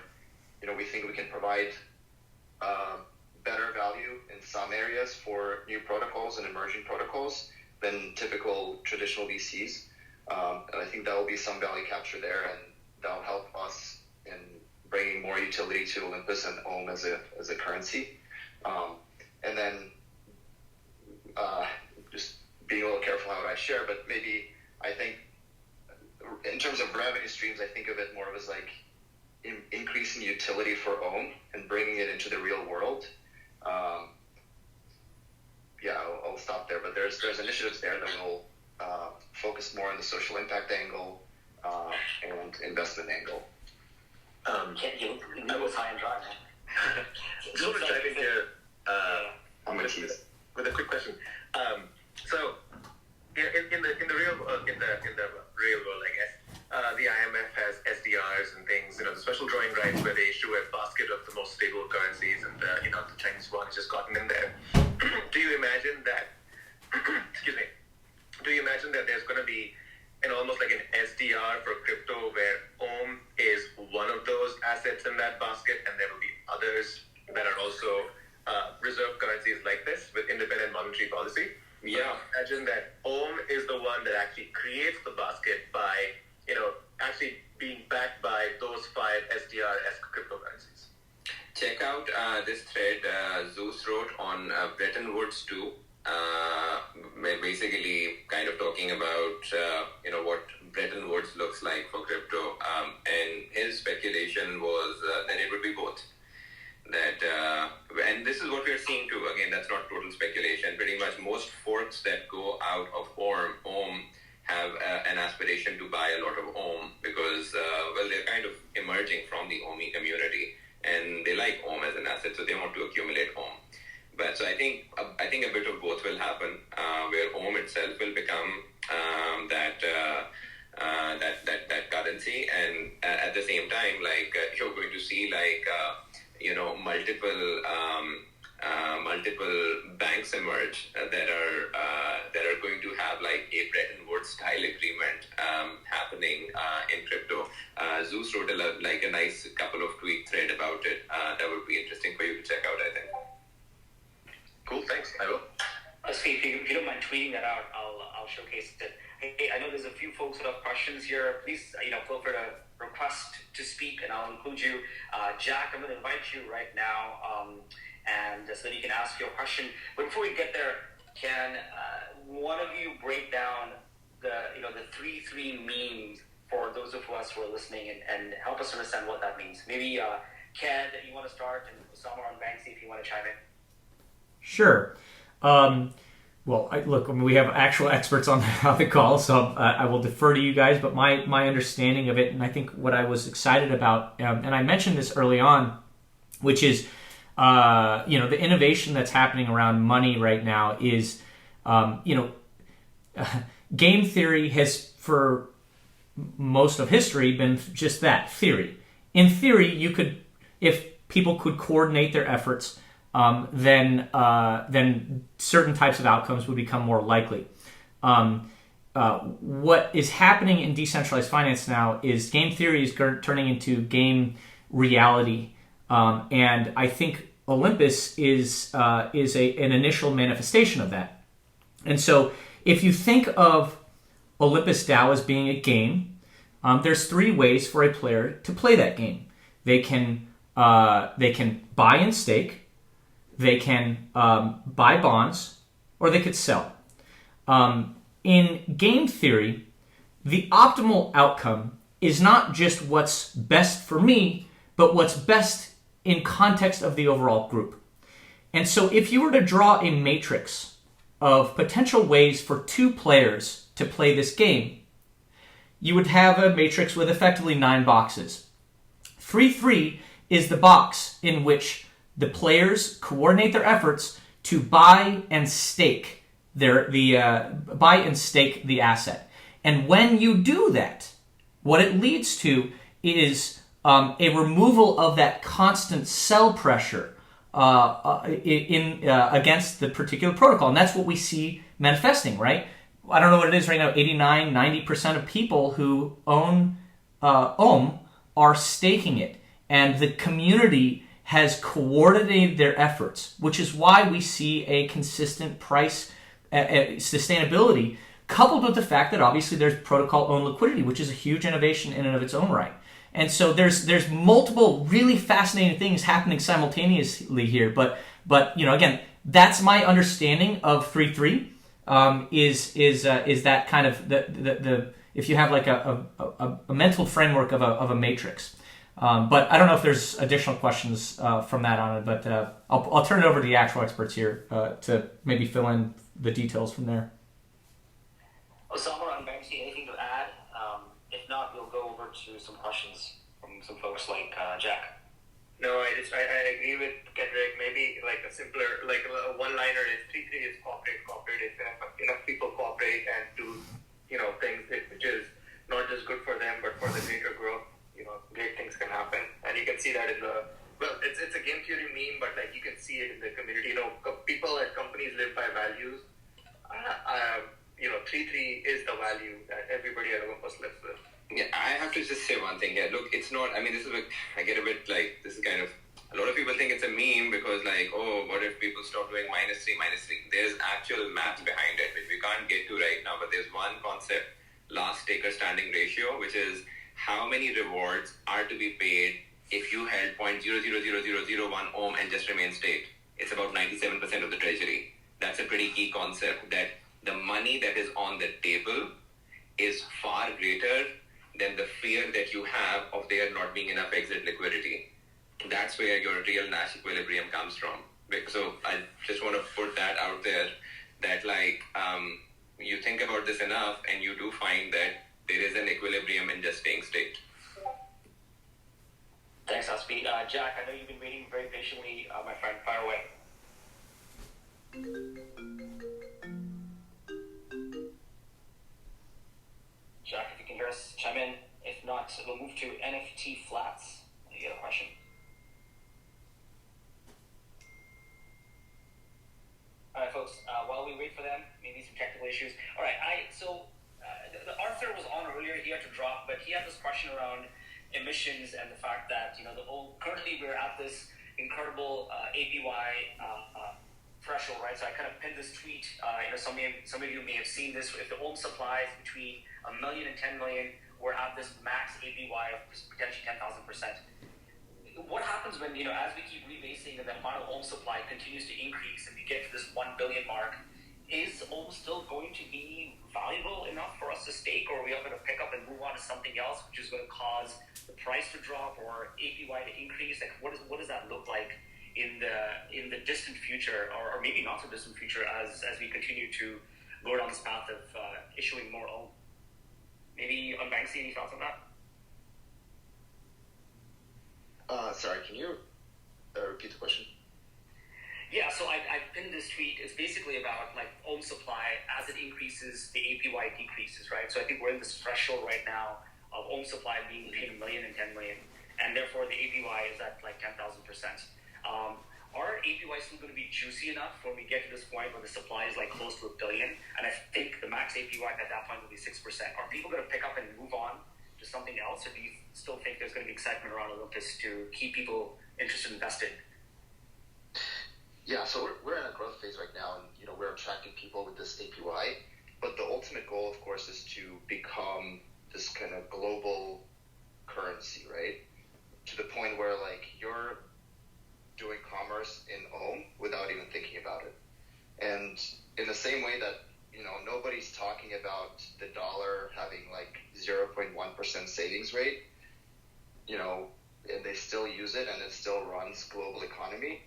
we think we can provide better value in some areas for new protocols and emerging protocols than typical traditional VCs. And I think that will be some value capture there, and that will help us in bringing more utility to Olympus and Ohm as a currency. And then just being a little careful how I share, but maybe I think in terms of revenue streams, I think of it more of as like increasing utility for Ohm and bringing it into the real world. I'll stop there, but there's initiatives there that will focus more on the social impact angle and investment angle. You was high and dry, man. Just want to dive in here How much is? with a quick question. So, in the real real world, I guess, the IMF has SDRs and things. The special drawing rights where they issue a basket of the most stable currencies, and the Chinese yuan has just gotten in there. Do you imagine that? Excuse me. Do you imagine that there's going to be almost like an SDR for crypto where Ohm is one of those assets in that basket, and there will be others that are also reserve currencies like this with independent monetary policy? Yeah. Imagine that Ohm is the one that actually creates the basket by, actually being backed by those 5 SDR-esque cryptocurrencies. Check out this thread Zeus wrote on Bretton Woods 2, basically kind of talking about what Bretton Woods looks like for crypto, and his speculation was that it would be both. That and this is what we're seeing too. Again, that's not total speculation. Pretty much most forks that go out of Ohm have an aspiration to buy a lot of Ohm because they're kind of emerging from the Ohmi community and they like Ohm as an asset, so they want to accumulate Ohm. But so I think a bit of both will happen, where Ohm itself will become that currency, and at the same time, you're going to see multiple banks emerge that are going to have like a Bretton Woods style agreement happening in crypto. Zeus wrote a nice couple of tweet thread about it. That would be interesting for you to check out, I think. Cool, thanks. I will. Steve, if you don't mind tweeting that out, I'll showcase it. Hey, I know there's a few folks that have questions here. Please, feel free to request to speak, and I'll include you. Jack, I'm going to invite you right now, and so that you can ask your question. But before we get there, can one of you break down the 3-3 meme for those of us who are listening, and help us understand what that means? Maybe Ken, you want to start, and Osama and Banksy, if you want to chime in. Sure. We have actual experts on the call, so I will defer to you guys. But my understanding of it, and I think what I was excited about, and I mentioned this early on, which is, the innovation that's happening around money right now is, game theory has, for most of history, been just that, theory. In theory, you could, if people could coordinate their efforts, then certain types of outcomes would become more likely. What is happening in decentralized finance now is game theory is turning into game reality, and I think Olympus is an initial manifestation of that. And so, if you think of Olympus DAO as being a game, there's 3 ways for a player to play that game. They can buy and stake. They can buy bonds, or they could sell. In game theory, the optimal outcome is not just what's best for me, but what's best in context of the overall group. And so if you were to draw a matrix of potential ways for 2 players to play this game, you would have a matrix with effectively 9 boxes. 3-3 is the box in which the players coordinate their efforts to buy and stake the asset. And when you do that, what it leads to is a removal of that constant sell pressure against the particular protocol. And that's what we see manifesting, right? I don't know what it is right now. 89, 90% of people who own Ohm are staking it. And the community has coordinated their efforts, which is why we see a consistent price sustainability, coupled with the fact that obviously there's protocol-owned liquidity, which is a huge innovation in and of its own right. And so there's multiple really fascinating things happening simultaneously here. But again, that's my understanding of 3-3. Is that kind of the if you have like a mental framework of a matrix. But I don't know if there's additional questions from that on it, but I'll turn it over to the actual experts here to maybe fill in the details from there. Osama and Banksy, anything to add? If not, we'll go over to some questions from some folks like Jack? No, I agree with Kendrick. Maybe like a simpler, like a one-liner is 3-3 is cooperate. If enough people cooperate and do, things which is not just good for them but for the greater growth, great things can happen. And you can see that in it's a game theory meme, but like you can see it in the community. People at companies live by values. 3-3 is the value that everybody at Olympus lives with. Yeah, I have to just say one thing here. Look, it's not, this is I get a bit like, this is kind of, a lot of people think it's a meme because like, oh, what if people stop doing -3? There's actual math behind it, which we can't get to right now, but there's one concept, last taker standing ratio, which is how many rewards are to be paid if you held 0.000001 ohm and just remain state. It's about 97% of the treasury. That's a pretty key concept, that the money that is on the table is far greater than the fear that you have of there not being enough exit liquidity. That's where your real Nash equilibrium comes from. So I just want to put that out there, that like you think about this enough and you do find that there is an equilibrium in just staying state. Thanks, Aspi. Jack, I know you've been waiting very patiently. My friend, fire away. Jack, if you can hear us, chime in. If not, we'll move to NFT Flats. You have a question? All right, folks, while we wait for them, maybe some technical issues. All right, the Arthur was on earlier. He had to drop, but he had this question around emissions and the fact that, currently we're at this incredible APY threshold, right? So I kind of pinned this tweet. Some of you may have seen this. If the ohm supply is between 1 million and 10 million, we're at this max APY of potentially 10,000%. What happens when, as we keep rebasing and the amount of ohm supply continues to increase and we get to this 1 billion mark, is ohm still going to be valuable enough for us to stake, or are we going to pick up and move on to something else, which is going to cause the price to drop or APY to increase? Like, what does that look like in the distant future, or maybe not so distant future, as we continue to go down this path of issuing more ohm? Maybe Banksy, any thoughts on that? Sorry, can you repeat the question? Yeah, so I pinned this tweet. It's basically about like ohm supply. As it increases, the APY decreases, right? So I think we're in this threshold right now of ohm supply being between 1 million and 10 million, and therefore the APY is at like 10,000%. Are APY still going to be juicy enough when we get to this point where the supply is like close to 1 billion? And I think the max APY at that point will be 6%. Are people going to pick up and move on to something else, or do you still think there's going to be excitement around Olympus to keep people interested in investing? Yeah, so we're in a growth phase right now, and we're attracting people with this APY. But the ultimate goal, of course, is to become this kind of global currency, right? To the point where like you're doing commerce in ohm without even thinking about it. And in the same way that nobody's talking about the dollar having like 0.1% savings rate, and they still use it and it still runs global economy.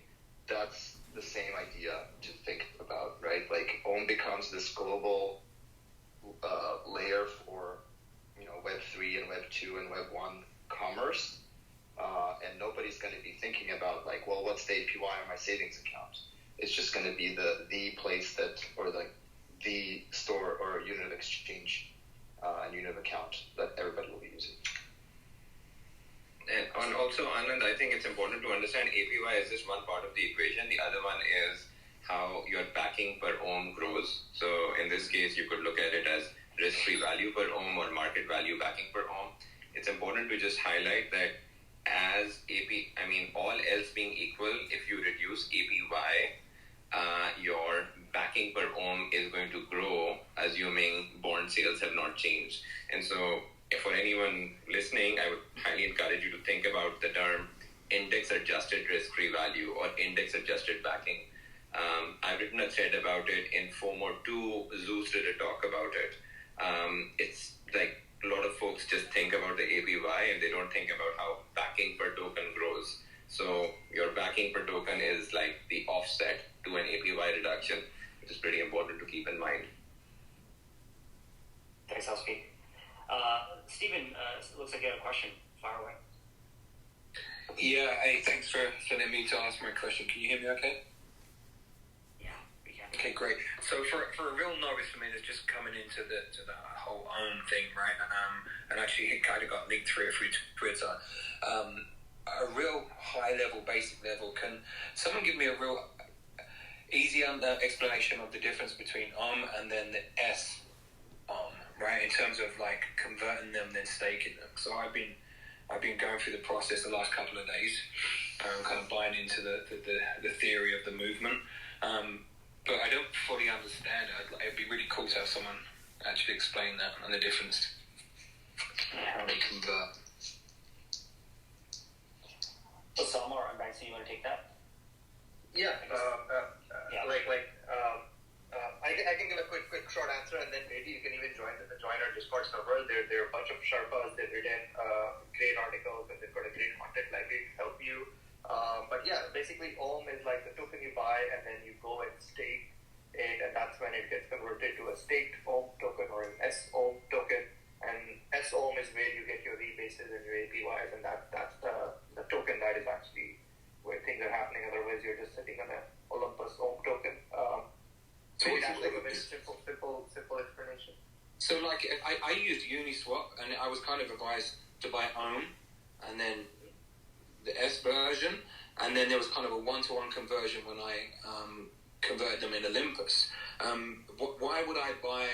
That's the same idea to think about, right? Like ohm becomes this global layer for Web3 and Web2 and Web1 commerce, and nobody's going to be thinking about like, well, what's the APY on my savings account? It's just going to be the place that, or the store or unit of exchange and unit of account that everybody will be using. And also, Anand, I think it's important to understand APY is just one part of the equation. The other one is how your backing per ohm grows. So in this case, you could look at it as risk-free value per ohm or market value backing per ohm. It's important to just highlight that as all else being equal, if you reduce APY, your backing per ohm is going to grow, assuming bond sales have not changed. And so for anyone listening, I would highly encourage you to think about the term index-adjusted risk-free value or index-adjusted backing. I've written a thread about it in FOMO 2. Zeus did a talk about it. It's like a lot of folks just think about the APY and they don't think about how backing per token grows. So your backing per token is like the offset to an APY reduction, which is pretty important to keep in mind. Thanks, Aspi. Stephen, looks like you have a question. Fire away. Yeah, hey, thanks for letting me to ask my question. Can you hear me okay? Yeah, we can. Okay, great. So for a real novice for me that's just coming into the whole own thing, right? And actually it kind of got leaked through Twitter. A real high level, basic level. Can someone give me a real easy explanation of the difference between and then the S right? In terms of like converting them, then staking them. So I've been going through the process the last couple of days, kind of buying into the theory of the movement. But I don't fully understand it. It'd be really cool to have someone actually explain that and the difference, how they convert. Osama or Banksy, you want to take that? Yeah. Yeah. I can give a quick short answer, and then maybe you can even join our Discord server. There are a bunch of Sherpas. They've written great articles, and they've got a great content library to help you. But yeah, basically, Ohm is like the token you buy, and then you go and stake it, and that's when it gets converted to a staked Ohm token or an S Ohm token. And S Ohm is where you get your rebases and your APYs, and that's the token that is actually where things are happening. Otherwise, you're just sitting on an Olympus Ohm token. So that's like a very simple explanation. So like I used Uniswap, and I was kind of advised to buy Ohm, and then the S version, and then there was kind of a one-to-one conversion when I converted them in Olympus. Why would I buy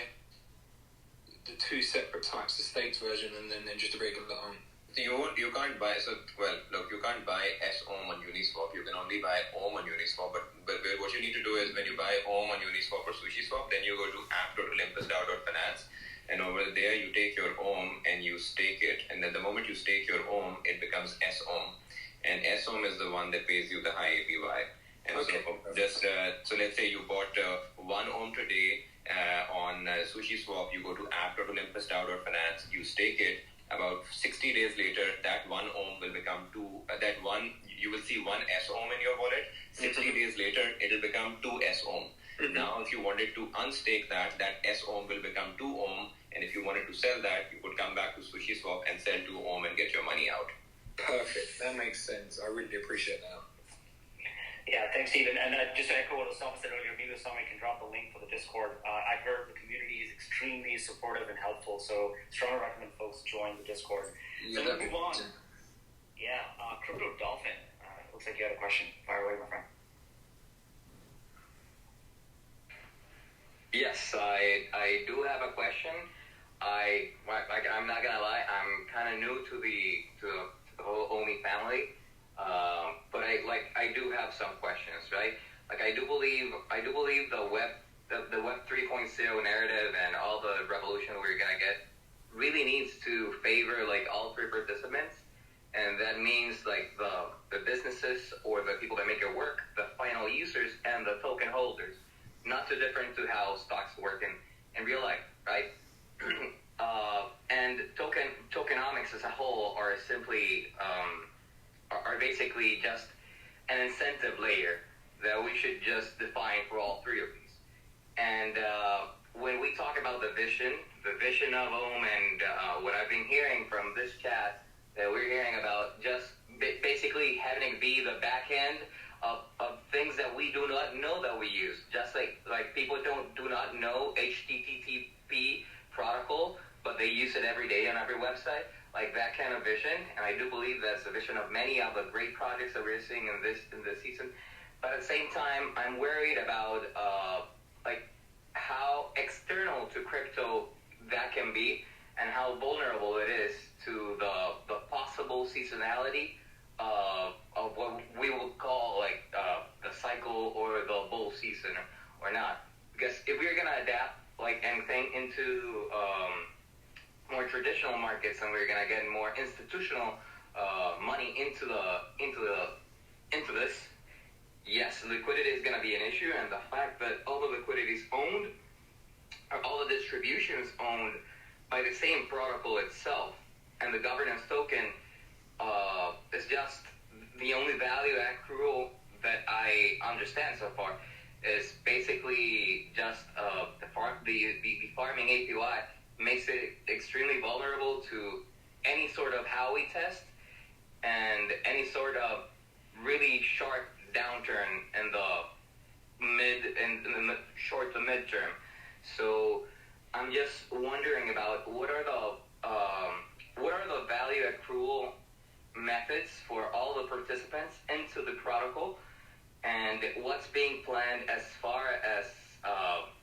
the two separate types, the staked version and then just a regular Ohm? You can't buy, you can't buy S Ohm on Uniswap. You can only buy Ohm on Uniswap. But what you need to do is when you buy Ohm on Uniswap or SushiSwap, then you go to app.olympusdao.finance, and over there you take your Ohm and you stake it. And then the moment you stake your Ohm, it becomes S Ohm. And S Ohm is the one that pays you the high APY. And okay. So let's say you bought 1 Ohm today on SushiSwap. You go to app.olympusdao.finance, you stake it. About 60 days later, that 1 Ohm will become 2. You will see 1 S Ohm in your wallet. 60 days later, it will become 2 S Ohm. Mm-hmm. Now, if you wanted to unstake that S Ohm will become 2 Ohm. And if you wanted to sell that, you could come back to SushiSwap and sell 2 Ohm and get your money out. Perfect. That makes sense. I really appreciate that. Yeah, thanks, Stephen. And just to echo what Osama said earlier, maybe Osama can drop the link for the Discord. I've heard the community is extremely supportive and helpful, so strongly recommend folks join the Discord. So let's move on. Yeah, Crypto Dolphin. Looks like you had a question. Fire away, my friend. Yes, I do have a question. I'm not gonna lie, I'm kind of new to the whole OMI family. But I do have some questions, right? Like I do believe the Web 3.0 narrative and all the revolution we're gonna get really needs to favor like all three participants, and that means like the businesses or the people that make it work, the final users, and the token holders. Not too different to how stocks work in real life, right? And tokenomics as a whole are simply are basically just an incentive layer that we should just define for all three of these. And when we talk about the vision of Ohm, and what I've been hearing from this chat, that we're hearing about just basically having to be the back end of things that we do not know that we use. Just like people do not know HTTP protocol, but they use it every day on every website. Like that kind of vision, and I do believe that's the vision of many of the great projects that we're seeing in this season. But at the same time, I'm worried about like how external to crypto that can be, and how vulnerable it is to the possible seasonality of what we will call like the cycle or the bull season or not. Because if we're gonna adapt like and think into more traditional markets, and we're gonna get more institutional money into this. Yes, liquidity is gonna be an issue, and the fact that all the liquidity is owned, or all the distribution is owned by the same protocol itself, and the governance token is just the only value accrual that I understand so far. Is basically just the farming APY makes it extremely vulnerable to any sort of Howey test and any sort of really sharp downturn in the short to mid term. So I'm just wondering about what are the value accrual methods for all the participants into the protocol, and what's being planned as far as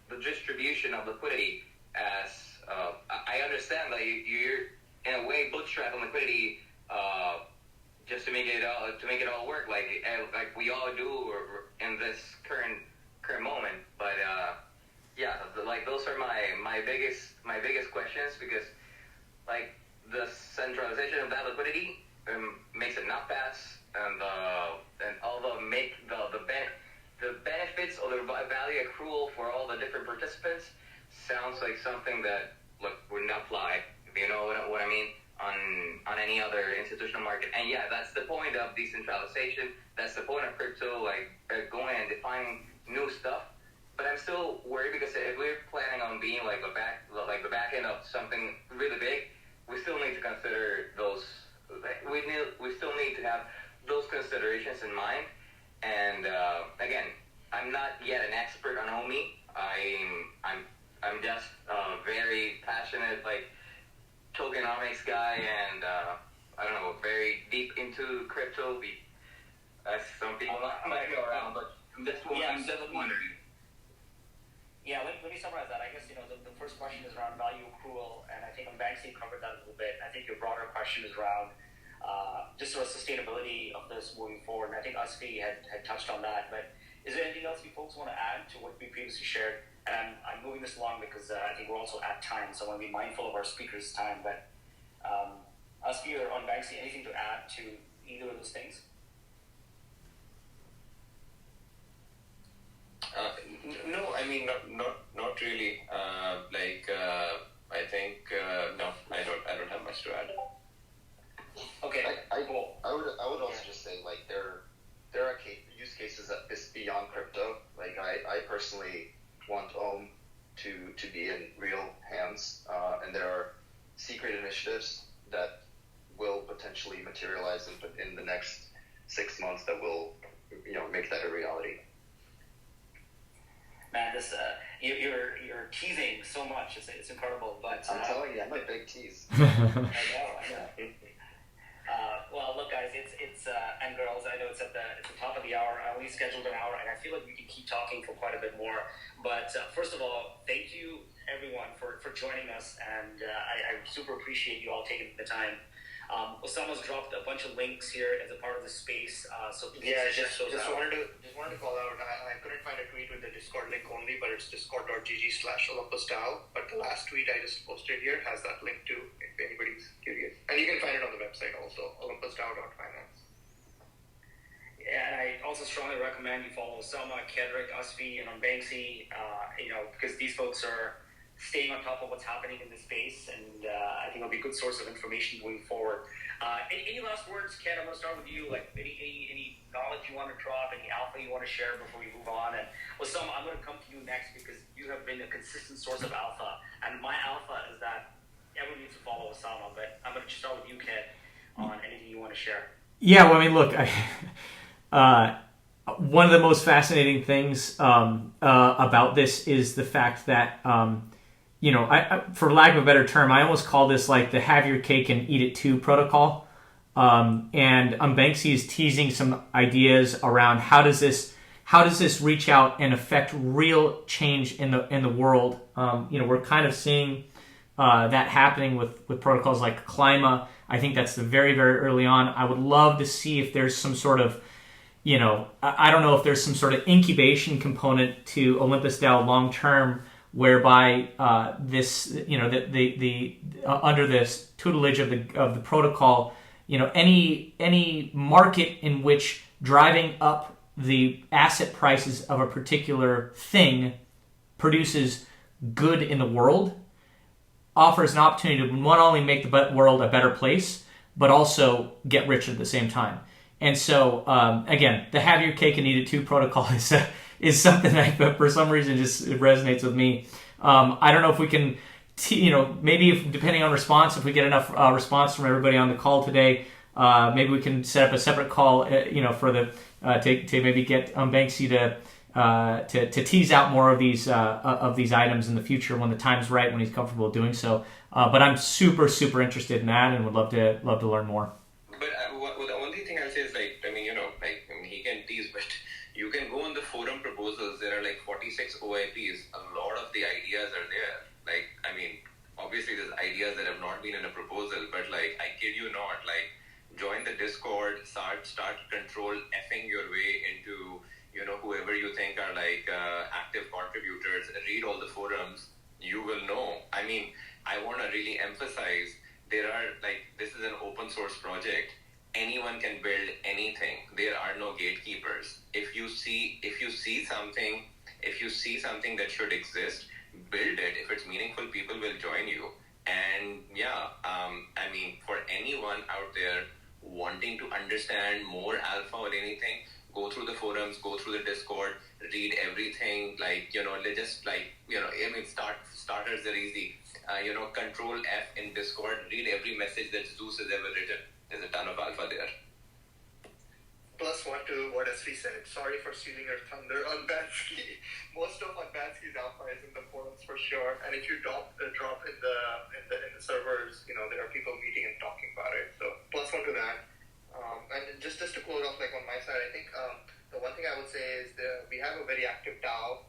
the distribution of liquidity. As I understand that you're in a way bootstrapping liquidity just to make it all work, like we all do in this current moment. But those are my biggest questions, because like the centralization of that liquidity makes it not pass, and all the benefits or the value accrual for all the different participants sounds like something that would not fly, if you know what I mean, on any other institutional market. And yeah, that's the point of decentralization. That's the point of crypto, going and defining new stuff. But I'm still worried, because if we're planning on being the back end of something really big, we still need to consider those. We still need to have those considerations in mind. And again, I'm not yet an expert on OMI. I'm just a very passionate tokenomics guy, and I don't know, very deep into crypto. As some people might go around, but I'm just wondering. Yeah, let me summarize that. I guess, the first question is around value accrual, and I think on Banksy covered that a little bit. I think your broader question is around just sort of sustainability of this moving forward, and I think Asfi had touched on that. But is there anything else you folks want to add to what we previously shared? And I'm moving this along because I think we're also at time, so I want to be mindful of our speakers' time. But Asfi or on Banksy, anything to add to either of those things? No, I mean, not really. I think no, I don't have much to add. Okay, cool. I would also just say there are use cases that is beyond crypto. I personally want OM to be in real hands, and there are secret initiatives that will potentially materialize in the next 6 months that will make that a reality. Man, this you're teasing so much. It's incredible. But I'm telling you, I'm a big tease. I know. Well, look, guys, it's and girls. I know it's at the top of the hour. I only scheduled an hour, and I feel like we can keep talking for quite a bit more. But first of all, thank you everyone for joining us, and I super appreciate you all taking the time. Osama's dropped a bunch of links here as a part of the space, so please just wanted to call out. I couldn't find a tweet with the Discord link only, but it's discord.gg/Olympus DAO. But the last tweet I just posted here has that link too, if anybody's curious. And you can find it on the website also, olympusdao.finance. Yeah, and I also strongly recommend you follow Osama, Kedrick, Asfi, and on Banksy, because these folks are staying on top of what's happening in the space, and I think it'll be a good source of information moving forward. Any last words, Ken? I'm going to start with you. Any knowledge you want to drop, any alpha you want to share before we move on? And Osama, I'm going to come to you next, because you have been a consistent source of alpha, and my alpha is that everyone needs to follow Osama. But I'm going to just start with you, Ken, on anything you want to share. Yeah, well, I mean, look, one of the most fascinating things about this is the fact that for lack of a better term, I almost call this the have your cake and eat it too protocol. And Banksy is teasing some ideas around how does this reach out and affect real change in the world. We're kind of seeing that happening with protocols like Klima. I think that's the very, very early on. I would love to see if there's some sort of I don't know if there's some sort of incubation component to Olympus DAO long term, whereby this, under this tutelage of the protocol, any market in which driving up the asset prices of a particular thing produces good in the world offers an opportunity to not only make the world a better place, but also get rich at the same time. And so, again, the have your cake and eat it too protocol is something that for some reason just resonates with me. I don't know if we can, maybe depending on response, if we get enough response from everybody on the call today, maybe we can set up a separate call, for the to maybe get Banksy to tease out more of these items in the future when the time's right, when he's comfortable doing so. But I'm super interested in that, and would love to learn more. But the only thing I'll say is he can tease, but you can go on the forum proposals. There are 46 OIPs. A lot of the ideas are there. Obviously there's ideas that have not been in a proposal, but I kid you not, join the Discord, start control effing your way into whoever you think are active contributors. Read all the forums. You will know. I want to really emphasize, there are this is an open source project. Anyone can build anything. There are no gatekeepers. If you see something that should exist, build it. If it's meaningful, people will join you. And for anyone out there wanting to understand more alpha or anything, go through the forums, go through the Discord, read everything. Starters are easy. Control F in Discord, read every message that Zeus has ever written. There's a ton of alpha there. Plus one to what SV said. Sorry for stealing your thunder on Bansky. Most of Bansky's alpha is in the forums for sure. And if you drop in the servers, there are people meeting and talking about it. So plus one to that. And just to close off, on my side, I think the one thing I would say is we have a very active DAO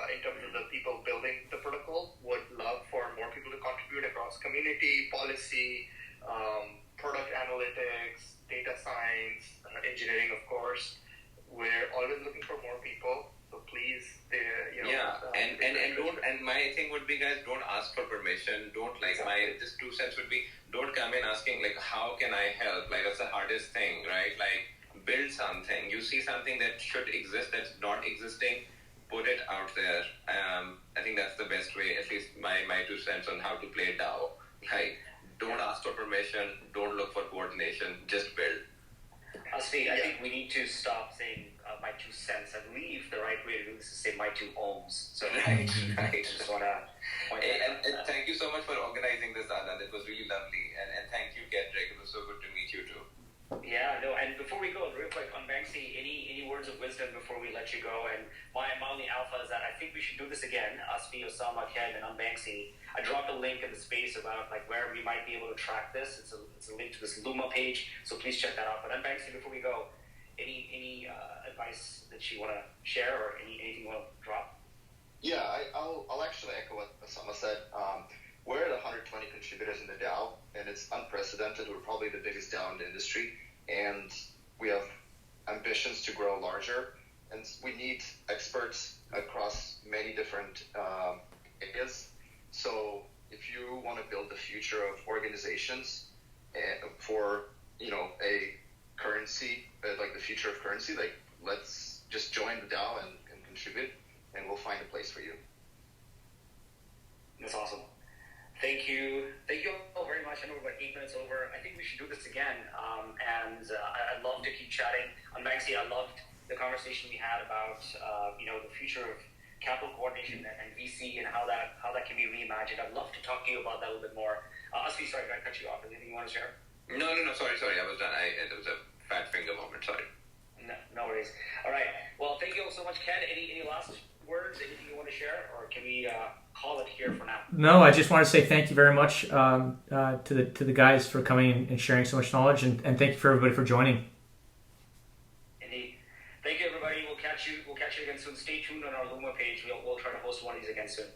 in terms of the people building the protocol. Would love for more people to contribute across community, policy, product analytics, data science, engineering, of course. We're always looking for more people, so please, and my thing would be, guys, don't ask for permission. Don't my just 2 cents would be, don't come in asking how can I help? That's the hardest thing, right? Build something. You see something that should exist that's not existing, put it out there. I think that's the best way, at least my 2 cents on how to play DAO. Don't ask for permission. Don't look for coordination. Just build. Asfi, I think we need to stop saying my 2 cents. I believe the right way to do this is say my 2 ohms. So I just want to point that out. And thank you so much for organizing this, Anand. It was really lovely. And thank you, Kendrick. It was so good to meet you too. Yeah, no, and before we go, real quick, on Banksy, any words of wisdom before we let you go? And my only alpha is that I think we should do this again, Asfi, Osama, Ken, and on Banksy. I dropped a link in the space about where we might be able to track this. It's a link to this Luma page, so please check that out. But on Banksy, before we go, any advice that you want to share or anything you want to drop? Yeah, I'll actually echo what Osama said. We're at 120 contributors in the DAO, and it's unprecedented. We're probably the biggest DAO in the industry, and we have ambitions to grow larger, and we need experts across many different areas. So if you want to build the future of organizations for, a currency, the future of currency, let's just join the DAO and contribute, and we'll find a place for you. That's awesome. Thank you all very much. I know we're about 8 minutes over. I think we should do this again. I'd love to keep chatting. On Banksy, I loved the conversation we had about the future of capital coordination and VC and how that can be reimagined. I'd love to talk to you about that a little bit more. Asfi, sorry, did I cut you off? Anything you want to share? No, sorry. I was done. It was a fat finger moment. Sorry. No worries. All right. Well, thank you all so much, Ken. Any last words? Anything you want to share, or can we call it here for now? No, I just want to say thank you very much to the guys for coming and sharing so much knowledge, and thank you for everybody for joining. Indeed. Thank you, everybody. We'll catch you again soon. Stay tuned on our Luma page. We'll try to host one of these again soon.